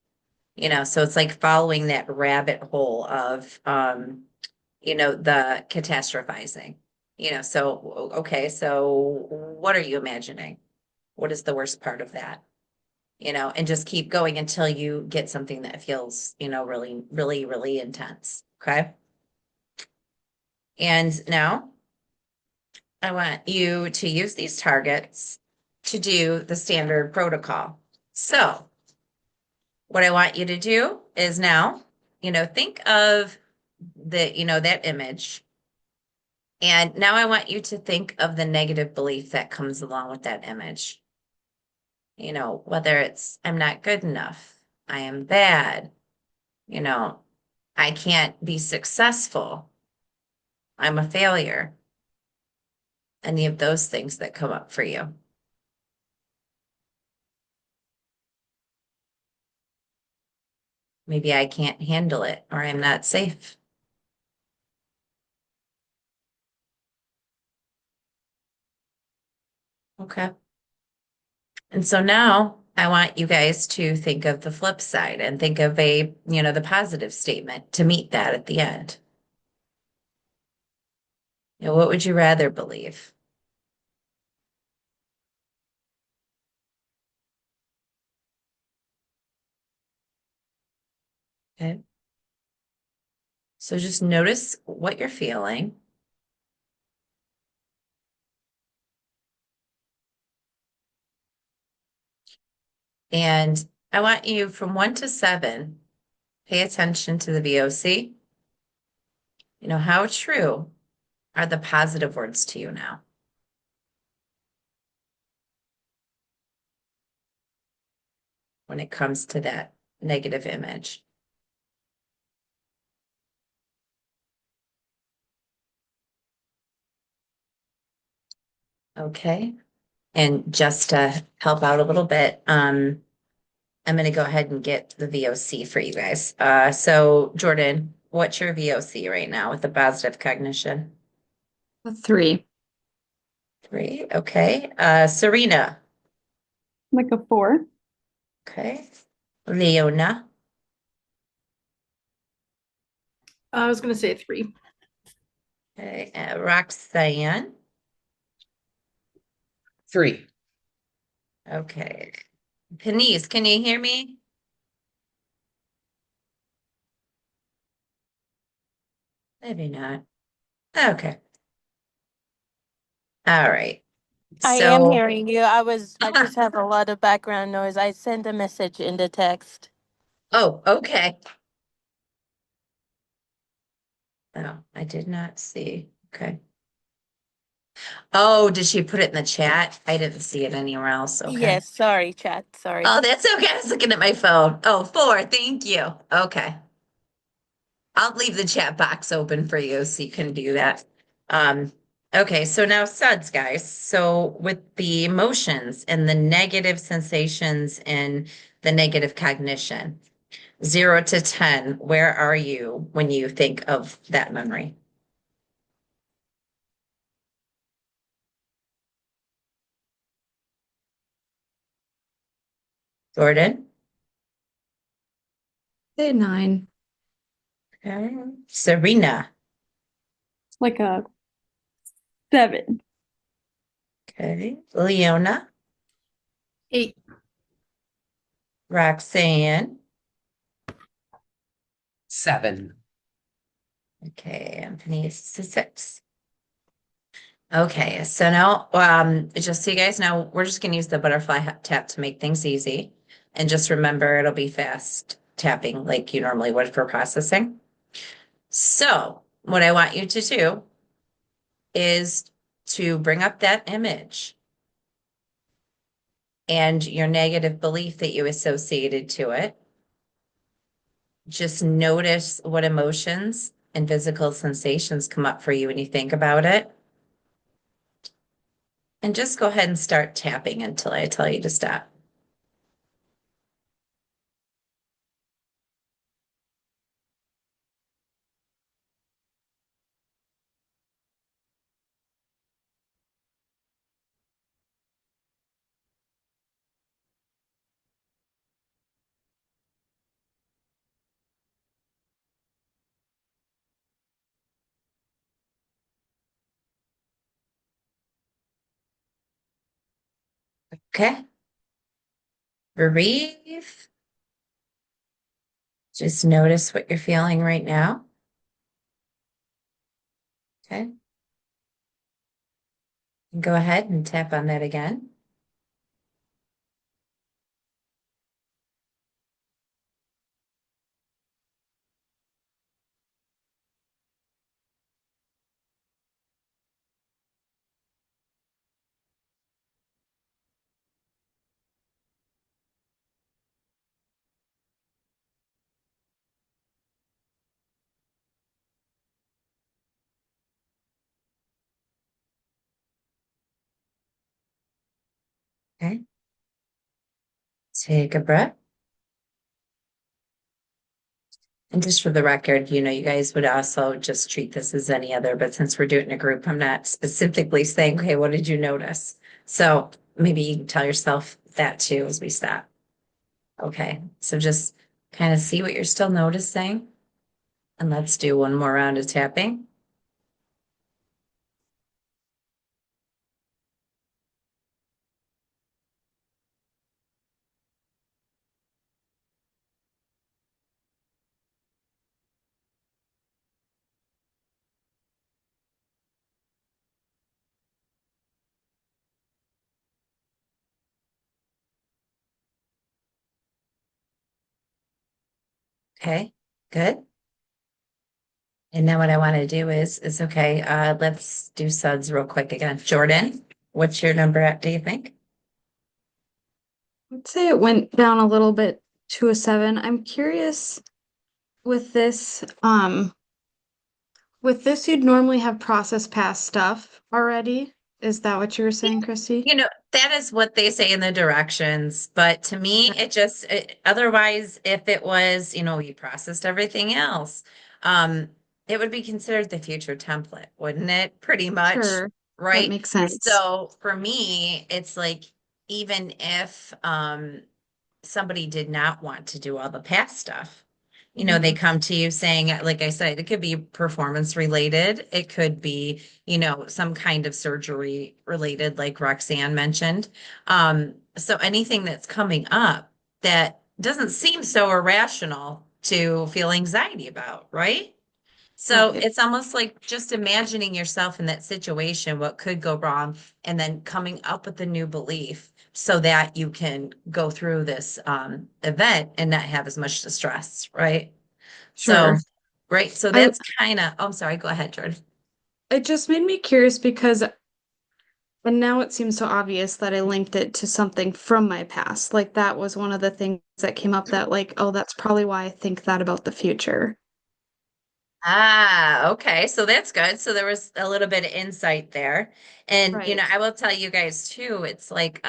[SPEAKER 1] So it's like following that rabbit hole of the catastrophizing. So okay, so what are you imagining? What is the worst part of that? And just keep going until you get something that feels, really, really, really intense. Okay. And now I want you to use these targets to do the standard protocol. So what I want you to do is now, think of that image. And now I want you to think of the negative belief that comes along with that image. Whether it's, I'm not good enough, I am bad, you know, I can't be successful, I'm a failure, any of those things that come up for you. Maybe I can't handle it or I'm not safe. Okay. And so now I want you guys to think of the flip side and think of the positive statement to meet that at the end. What would you rather believe? Okay. So just notice what you're feeling. And I want you from 1 to 7, pay attention to the VOC. How true are the positive words to you now when it comes to that negative image? Okay. And just to help out a little bit, I'm going to go ahead and get the VOC for you guys. So Jordan, what's your VOC right now with the positive cognition?
[SPEAKER 4] A 3.
[SPEAKER 1] Three. Okay. Serena.
[SPEAKER 4] Like a 4.
[SPEAKER 1] Okay. Leona.
[SPEAKER 4] I was gonna say a 3.
[SPEAKER 1] Okay. Roxanne.
[SPEAKER 3] 3.
[SPEAKER 1] Okay. Denise, can you hear me? Maybe not. Okay. All right.
[SPEAKER 5] I am
[SPEAKER 1] So,
[SPEAKER 5] hearing you. I just have a lot of background noise. I sent a message in the text.
[SPEAKER 1] oh, okay. Oh, I did not see. Okay. Oh, did she put it in the chat? I didn't see it anywhere else. Okay.
[SPEAKER 5] Yes, sorry, chat. Sorry.
[SPEAKER 1] Oh, that's okay. I was looking at my phone. Oh, four. Thank you. Okay. I'll leave the chat box open for you so you can do that. Um, okay, so now suds, guys. So with the emotions and the negative sensations and the negative cognition, 0 to 10, where are you when you think of that memory? Jordan?
[SPEAKER 4] Say a 9.
[SPEAKER 1] Okay. Serena?
[SPEAKER 4] Like a 7.
[SPEAKER 1] Okay. Leona?
[SPEAKER 4] 8.
[SPEAKER 1] Roxanne?
[SPEAKER 3] 7.
[SPEAKER 1] Okay, Anthony is 6. Okay, so now, just so you guys know, we're just gonna use the butterfly tap to make things easy. And just remember, it'll be fast tapping like you normally would for processing. So what I want you to do is to bring up that image and your negative belief that you associated to it. Just notice what emotions and physical sensations come up for you when you think about it. And just go ahead and start tapping until I tell you to stop. Okay? Breathe. Just notice what you're feeling right now. Okay. And go ahead and tap on that again. Okay. Take a breath. And just for the record, you guys would also just treat this as any other, but since we're doing a group, I'm not specifically saying, okay, what did you notice? So maybe you can tell yourself that too as we stop. Okay. So just kind of see what you're still noticing. And let's do one more round of tapping. Okay. Good. And now what I want to do is okay, let's do suds real quick again. Jordan, what's your number at, do you think?
[SPEAKER 4] I'd say it went down a little bit to a 7. I'm curious with this you'd normally have processed past stuff already. Is that what you were saying, Christy?
[SPEAKER 1] That is what they say in the directions, but to me, otherwise, if it was, you processed everything else. Um, it would be considered the future template, wouldn't it? Pretty much,
[SPEAKER 4] Sure. That
[SPEAKER 1] right?
[SPEAKER 4] makes sense.
[SPEAKER 1] So for me, it's like even if somebody did not want to do all the past stuff, they
[SPEAKER 4] Mhm.
[SPEAKER 1] come to you saying, like I said, it could be performance related, it could be, some kind of surgery related, like Roxanne mentioned. So anything that's coming up that doesn't seem so irrational to feel anxiety about, right? So
[SPEAKER 4] Right.
[SPEAKER 1] it's almost like just imagining yourself in that situation, what could go wrong, and then coming up with a new belief so that you can go through this event and not have as much distress, right? So,
[SPEAKER 4] Sure.
[SPEAKER 1] right. So
[SPEAKER 4] I
[SPEAKER 1] that's kind of, oh, I'm sorry, go ahead, Jordan.
[SPEAKER 4] It just made me curious because and now it seems so obvious that I linked it to something from my past. Like that was one of the things that came up that like, oh, that's probably why I think that about the future.
[SPEAKER 1] Ah, okay. So that's good. So there was a little bit of insight there. And
[SPEAKER 4] Right.
[SPEAKER 1] I will tell you guys too, it's like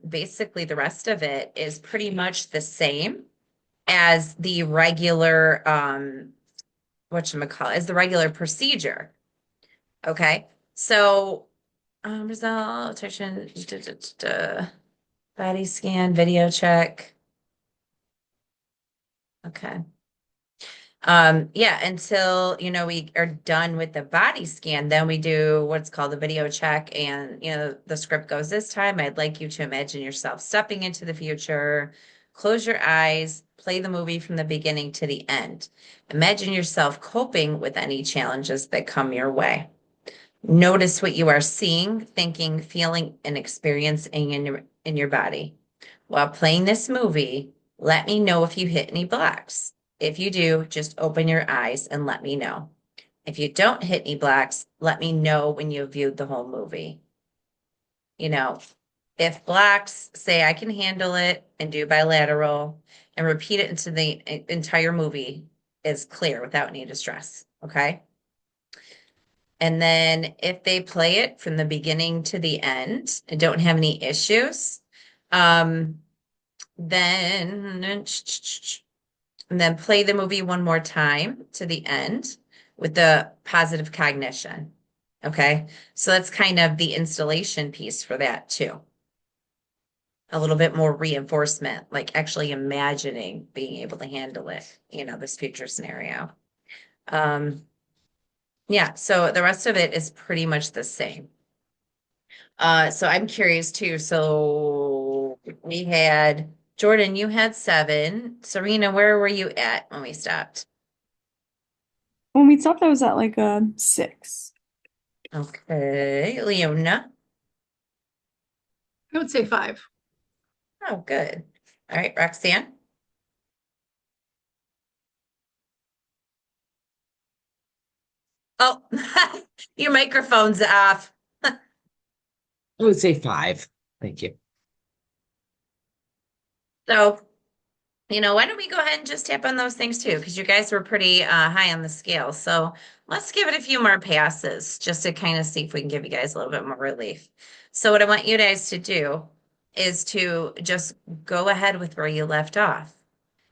[SPEAKER 1] basically the rest of it is pretty much the same as the regular whatchamacallit, as the regular procedure. Okay. So result, body scan, video check. Okay. Yeah, until, we are done with the body scan, then we do what's called the video check. And, the script goes, this time, I'd like you to imagine yourself stepping into the future, close your eyes, play the movie from the beginning to the end. Imagine yourself coping with any challenges that come your way. Notice what you are seeing, thinking, feeling, and experiencing in your body. While playing this movie, let me know if you hit any blocks. If you do, just open your eyes and let me know. If you don't hit any blocks, let me know when you've viewed the whole movie. You know, if blocks, say I can handle it and do bilateral and repeat it into the entire movie is clear without any distress. Okay. And then if they play it from the beginning to the end and don't have any issues, um, then and then play the movie one more time to the end with the positive cognition. Okay. So that's kind of the installation piece for that too. A little bit more reinforcement, like actually imagining being able to handle it, this future scenario. Um, yeah, so the rest of it is pretty much the same. So I'm curious too. So we had Jordan, you had 7. Serena, where were you at when we stopped?
[SPEAKER 6] When we stopped, I was at like a 6.
[SPEAKER 1] Okay, Leona.
[SPEAKER 7] I would say 5.
[SPEAKER 1] Oh, good. All right, Roxanne. Oh, your microphone's off.
[SPEAKER 3] I would say 5. Thank you.
[SPEAKER 1] So, why don't we go ahead and just tap on those things too? Because you guys were pretty high on the scale. So let's give it a few more passes just to kind of see if we can give you guys a little bit more relief. So what I want you guys to do is to just go ahead with where you left off.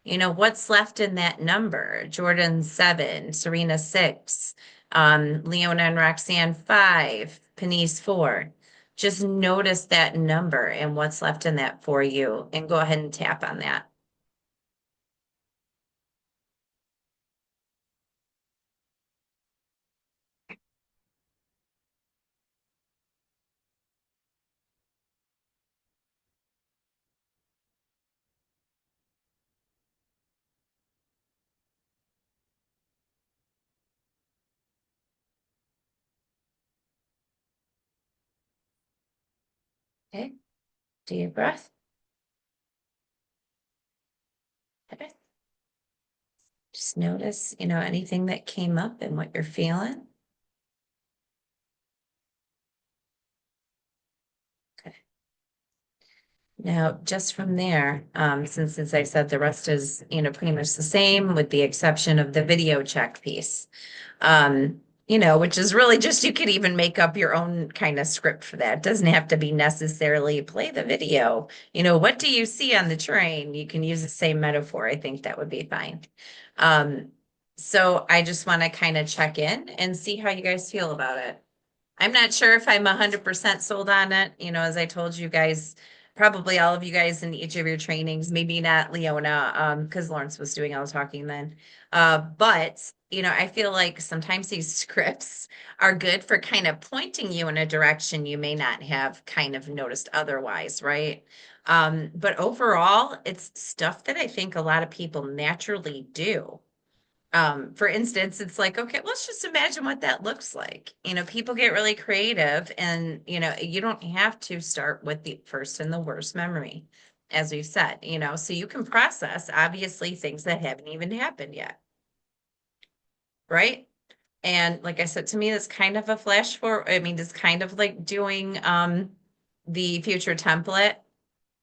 [SPEAKER 1] What's left in that number? Jordan 7, Serena 6, Leona and Roxanne 5, Penise 4. Just notice that number and what's left in that for you and go ahead and tap on that. Okay, deep breath. Okay. Just notice, anything that came up and what you're feeling. Okay. Now, just from there, since I said the rest is, pretty much the same with the exception of the video check piece, which is really just you could even make up your own kind of script for that. It doesn't have to be necessarily play the video. What do you see on the train? You can use the same metaphor. I think that would be fine. Um, So I just want to kind of check in and see how you guys feel about it. I'm not sure if I'm 100% sold on it. You know, as I told you guys, probably all of you guys in each of your trainings, maybe not Leona, because Lawrence was doing all the talking then. But, you know, I feel like sometimes these scripts are good for kind of pointing you in a direction you may not have kind of noticed otherwise, right? But overall, it's stuff that I think a lot of people naturally do. For instance, it's like, okay, let's just imagine what that looks like. You know, people get really creative and, you know, you don't have to start with the first and the worst memory, as we've said, you know, so you can process obviously things that haven't even happened yet, right? And like I said, to me, that's kind of a flash forward. I mean, it's kind of like doing the future template,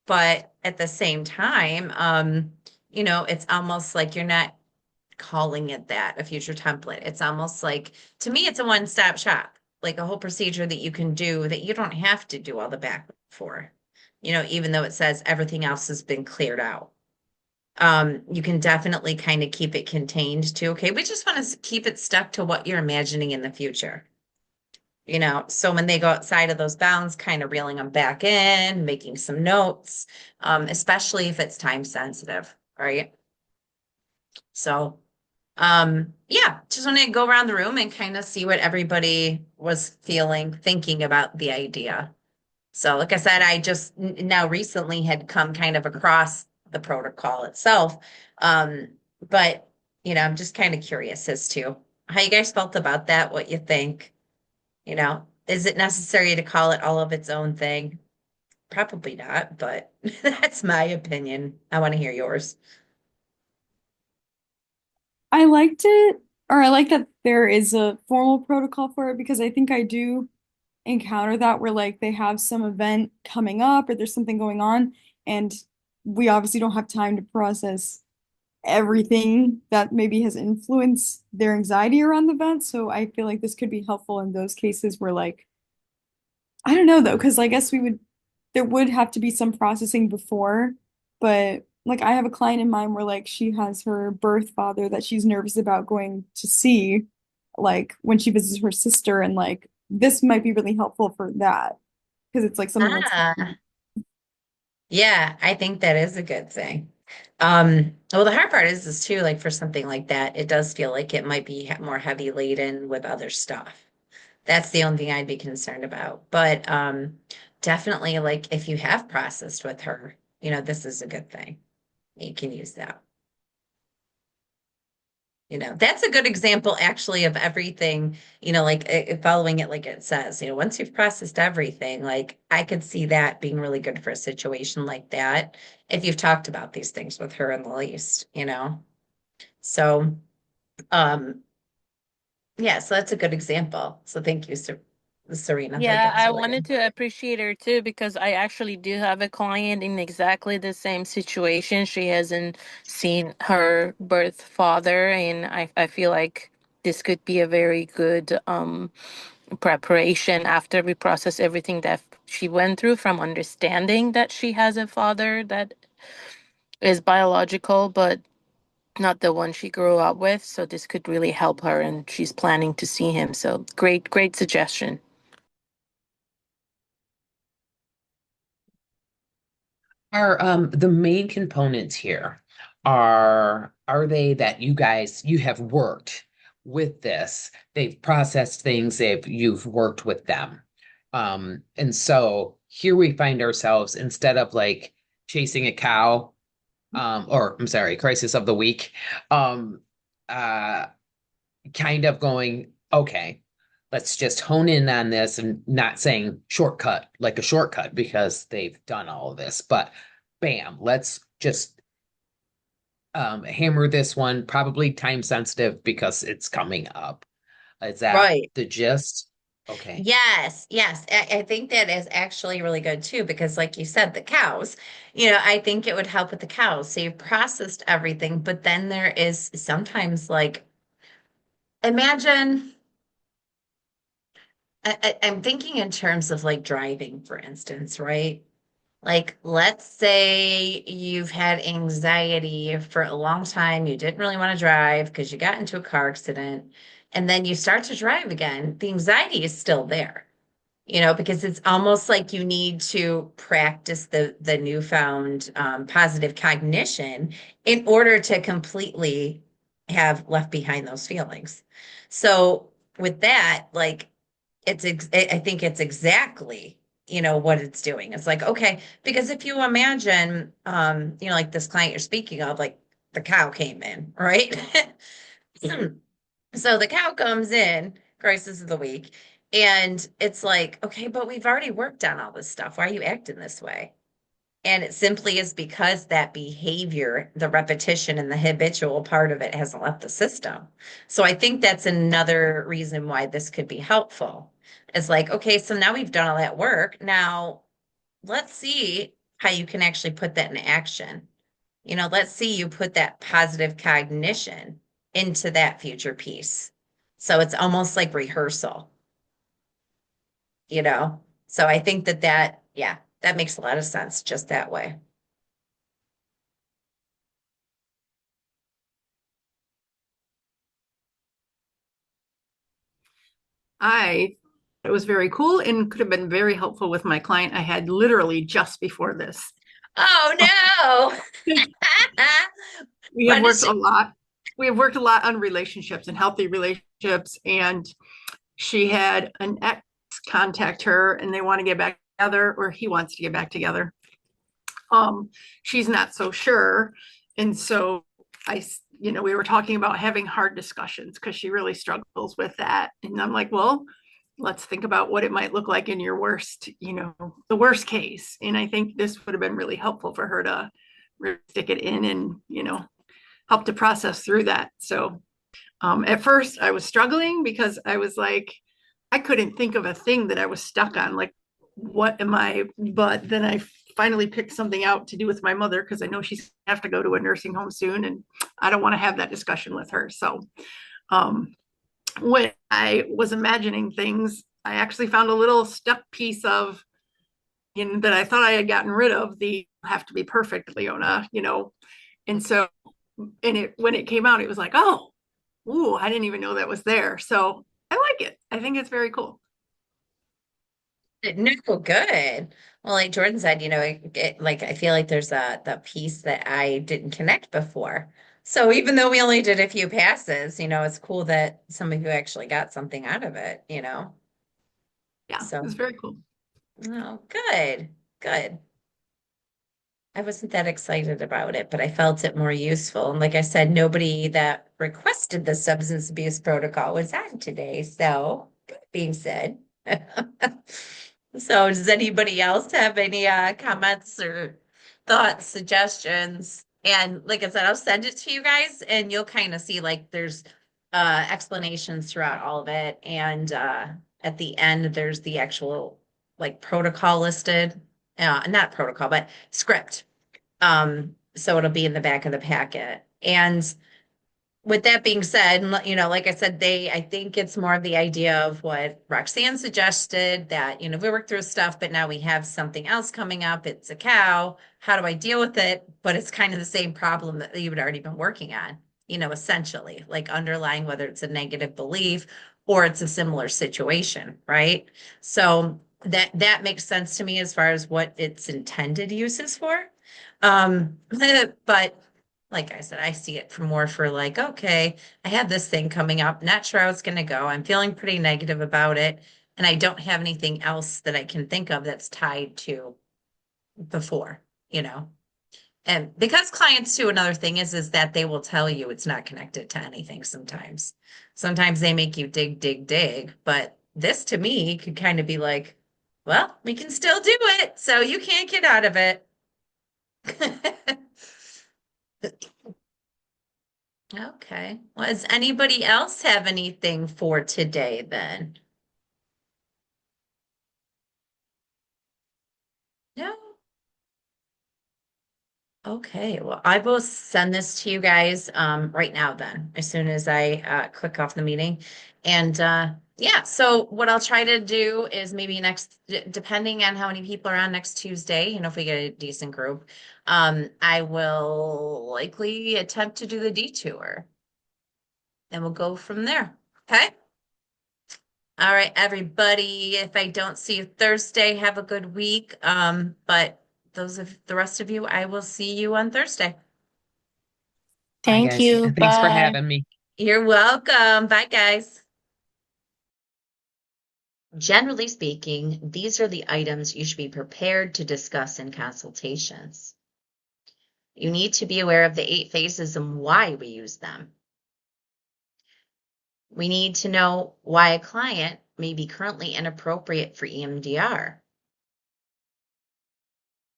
[SPEAKER 1] but at the same time, you know, it's almost like you're not calling it that, a future template. It's almost like, to me, it's a one-stop shop, like a whole procedure that you can do that you don't have to do all the back for, you know, even though it says everything else has been cleared out. You can definitely kind of keep it contained to, okay, we just want to keep it stuck to what you're imagining in the future. You know, so when they go outside of those bounds, kind of reeling them back in, making some notes, especially if it's time sensitive, right? So yeah, just want to go around the room and kind of see what everybody was feeling, thinking about the idea. So, like I said, I just now recently had come kind of across the protocol itself. Um, but you know, I'm just kind of curious as to how you guys felt about that, what you think, you know, is it necessary to call it all of its own thing? Probably not, but that's my opinion. I want to hear yours.
[SPEAKER 6] I liked it, or I like that there is a formal protocol for it because I think I do encounter that where like they have some event coming up or there's something going on, and we obviously don't have time to process everything that maybe has influenced their anxiety around the event. So I feel like this could be helpful in those cases where like I don't know though, because I guess there would have to be some processing before, but like I have a client in mind where like she has her birth father that she's nervous about going to see, like when she visits her sister, and like this might be really helpful for that because it's like something that's
[SPEAKER 1] Ah. Yeah, I think that is a good thing. Well, the hard part is too, like for something like that, it does feel like it might be more heavy laden with other stuff. That's the only thing I'd be concerned about. But definitely, like if you have processed with her, you know, this is a good thing. You can use that. You know, that's a good example actually of everything, you know, like following it like it says, you know, once you've processed everything, like I could see that being really good for a situation like that if you've talked about these things with her in the least, you know. So, um, yeah, so that's a good example. So thank you, Serena.
[SPEAKER 5] Yeah,
[SPEAKER 1] That's
[SPEAKER 5] I
[SPEAKER 1] really
[SPEAKER 5] wanted
[SPEAKER 1] good.
[SPEAKER 5] to appreciate her too because I actually do have a client in exactly the same situation. She hasn't seen her birth father, and I feel like this could be a very good preparation after we process everything that she went through from understanding that she has a father that is biological, but not the one she grew up with. So this could really help her, and she's planning to see him. So great, great suggestion.
[SPEAKER 3] Are the main components here are they that you have worked with this, they've processed things, you've worked with them. And so here we find ourselves instead of like chasing a cow, or I'm sorry, crisis of the week, um, uh, kind of going, okay, let's just hone in on this and not saying shortcut like a shortcut because they've done all of this, but bam, let's just hammer this one, probably time sensitive because it's coming up. Is that
[SPEAKER 1] Right.
[SPEAKER 3] the gist? Okay.
[SPEAKER 1] Yes, yes. I think that is actually really good too, because like you said, the cows, you know, I think it would help with the cows. So you've processed everything, but then there is sometimes like, imagine, I'm thinking in terms of like driving, for instance, right? Like, let's say you've had anxiety for a long time. You didn't really want to drive because you got into a car accident, and then you start to drive again. The anxiety is still there, because it's almost like you need to practice the newfound positive cognition in order to completely have left behind those feelings. So with that, like I think it's exactly, what it's doing. It's like, okay, because if you imagine, like this client you're speaking of, like the cow came in, right? So the cow comes in, crisis of the week, and it's like, okay, but we've already worked on all this stuff. Why are you acting this way? And it simply is because that behavior, the repetition and the habitual part of it hasn't left the system. So I think that's another reason why this could be helpful. It's like, okay, so now we've done all that work. Now let's see how you can actually put that in action. Let's see you put that positive cognition into that future piece. So it's almost like rehearsal, you know? So I think yeah, that makes a lot of sense just that way.
[SPEAKER 7] I It was very cool and could have been very helpful with my client I had literally just before this.
[SPEAKER 1] Oh no.
[SPEAKER 7] We have
[SPEAKER 1] When
[SPEAKER 7] worked
[SPEAKER 1] is
[SPEAKER 7] a lot. We have worked a lot on relationships and healthy relationships. And she had an ex contact her and they want to get back together, or he wants to get back together. Um, she's not so sure. And so we were talking about having hard discussions because she really struggles with that. And I'm like, well, let's think about what it might look like in your the worst case. And I think this would have been really helpful for her to really stick it in and, help to process through that. So at first I was struggling because I was like, I couldn't think of a thing that I was stuck on. Like, what am I? But then I finally picked something out to do with my mother because I know she's going to have to go to a nursing home soon and I don't want to have that discussion with her. So um, when I was imagining things, I actually found a little stuck piece of that I thought I had gotten rid of, the have to be perfect, Leona, And so when it came out, it was like, oh, ooh, I didn't even know that was there. So I like it. I think it's very cool.
[SPEAKER 1] no good? Well, like Jordan said, like I feel like there's the piece that I didn't connect before. So even though we only did a few passes, it's cool that some of you actually got something out of it.
[SPEAKER 7] Yeah, it
[SPEAKER 1] So,
[SPEAKER 7] was very cool.
[SPEAKER 1] oh, good, good. I wasn't that excited about it, but I felt it more useful. And like I said, nobody that requested the substance abuse protocol was on today. So, that being said, so does anybody else have any comments or thoughts, suggestions? And like I said, I'll send it to you guys and you'll kind of see like there's explanations throughout all of it. And at the end, there's the actual like protocol listed. Not protocol, but script. So it'll be in the back of the packet. And with that being said, like I said, I think it's more of the idea of what Roxanne suggested that, we worked through stuff, but now we have something else coming up. It's a cow. How do I deal with it? But it's kind of the same problem that you had already been working on, essentially, like underlying whether it's a negative belief or it's a similar situation, right? So that makes sense to me as far as what its intended use is for. But like I said, I see it for more for like, okay, I have this thing coming up, not sure how it's going to go. I'm feeling pretty negative about it. And I don't have anything else that I can think of that's tied to before, you know. And because clients too, another thing is that they will tell you it's not connected to anything sometimes. Sometimes they make you dig, dig, dig. But this to me could kind of be like, well, we can still do it. So you can't get out of it. Okay. Well, does anybody else have anything for today then? No? Okay, well, I will send this to you guys right now then, as soon as I click off the meeting. And yeah, so what I'll try to do is maybe depending on how many people are on next Tuesday, if we get a decent group, I will likely attempt to do the detour. And we'll go from there. Okay? All right, everybody. If I don't see you Thursday, have a good week. But the rest of you, I will see you on Thursday.
[SPEAKER 3] Bye,
[SPEAKER 5] Thank
[SPEAKER 3] guys.
[SPEAKER 5] you.
[SPEAKER 3] Thanks for
[SPEAKER 5] Bye.
[SPEAKER 3] having me.
[SPEAKER 1] You're welcome. Bye, guys. Generally speaking, these are the items you should be prepared to discuss in consultations. You need to be aware of the 8 phases and why we use them. We need to know why a client may be currently inappropriate for EMDR.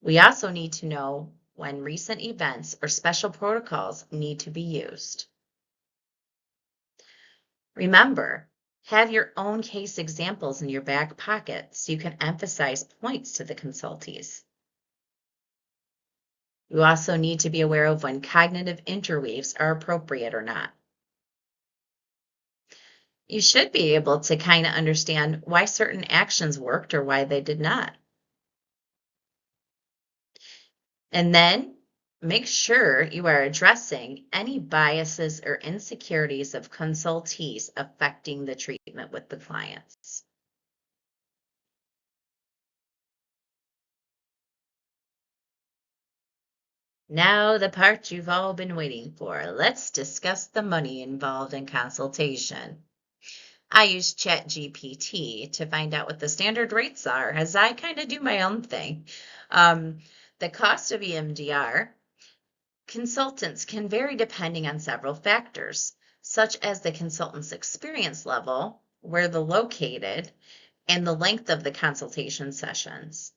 [SPEAKER 1] We also need to know when recent events or special protocols need to be used. Remember, have your own case examples in your back pocket so you can emphasize points to the consultees. You also need to be aware of when cognitive interweaves are appropriate or not. You should be able to kind of understand why certain actions worked or why they did not. And then make sure you are addressing any biases or insecurities of consultees affecting the treatment with the clients. Now, the part you've all been waiting for. Let's discuss the money involved in consultation. I use ChatGPT to find out what the standard rates are as I kind of do my own thing. The cost of EMDR consultants can vary depending on several factors, such as the consultant's experience level, where they're located, and the length of the consultation sessions.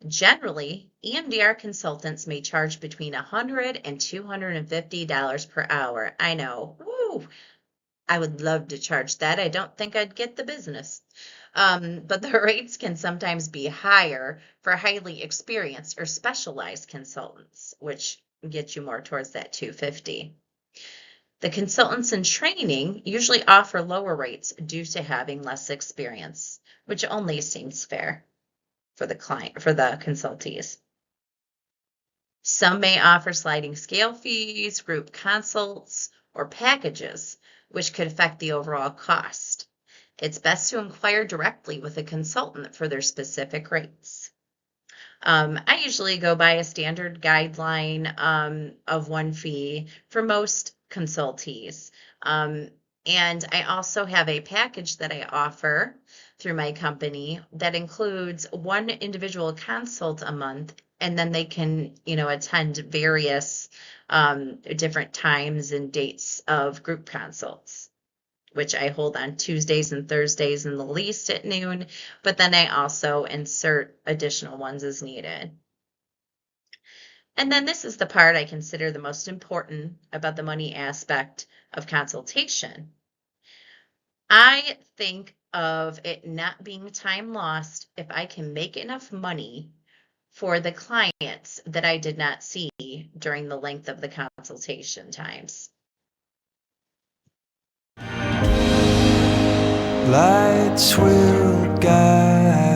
[SPEAKER 1] Generally, EMDR consultants may charge between $100 and $250 per hour. I know, woo, I would love to charge that. I don't think I'd get the business. But the rates can sometimes be higher for highly experienced or specialized consultants, which gets you more towards that 250. The consultants in training usually offer lower rates due to having less experience, which only seems fair for the consultees. Some may offer sliding scale fees, group consults, or packages, which could affect the overall cost. It's best to inquire directly with a consultant for their specific rates. I usually go by a standard guideline of one fee for most consultees. And I also have a package that I offer through my company that includes one individual consult a month, and then they can, attend various different times and dates of group consults, which I hold on Tuesdays and Thursdays in the least at noon, but then I also insert additional ones as needed. And then this is the part I consider the most important about the money aspect of consultation. I think of it not being time lost if I can make enough money for the clients that I did not see during the length of the consultation times.
[SPEAKER 8] Lights will guide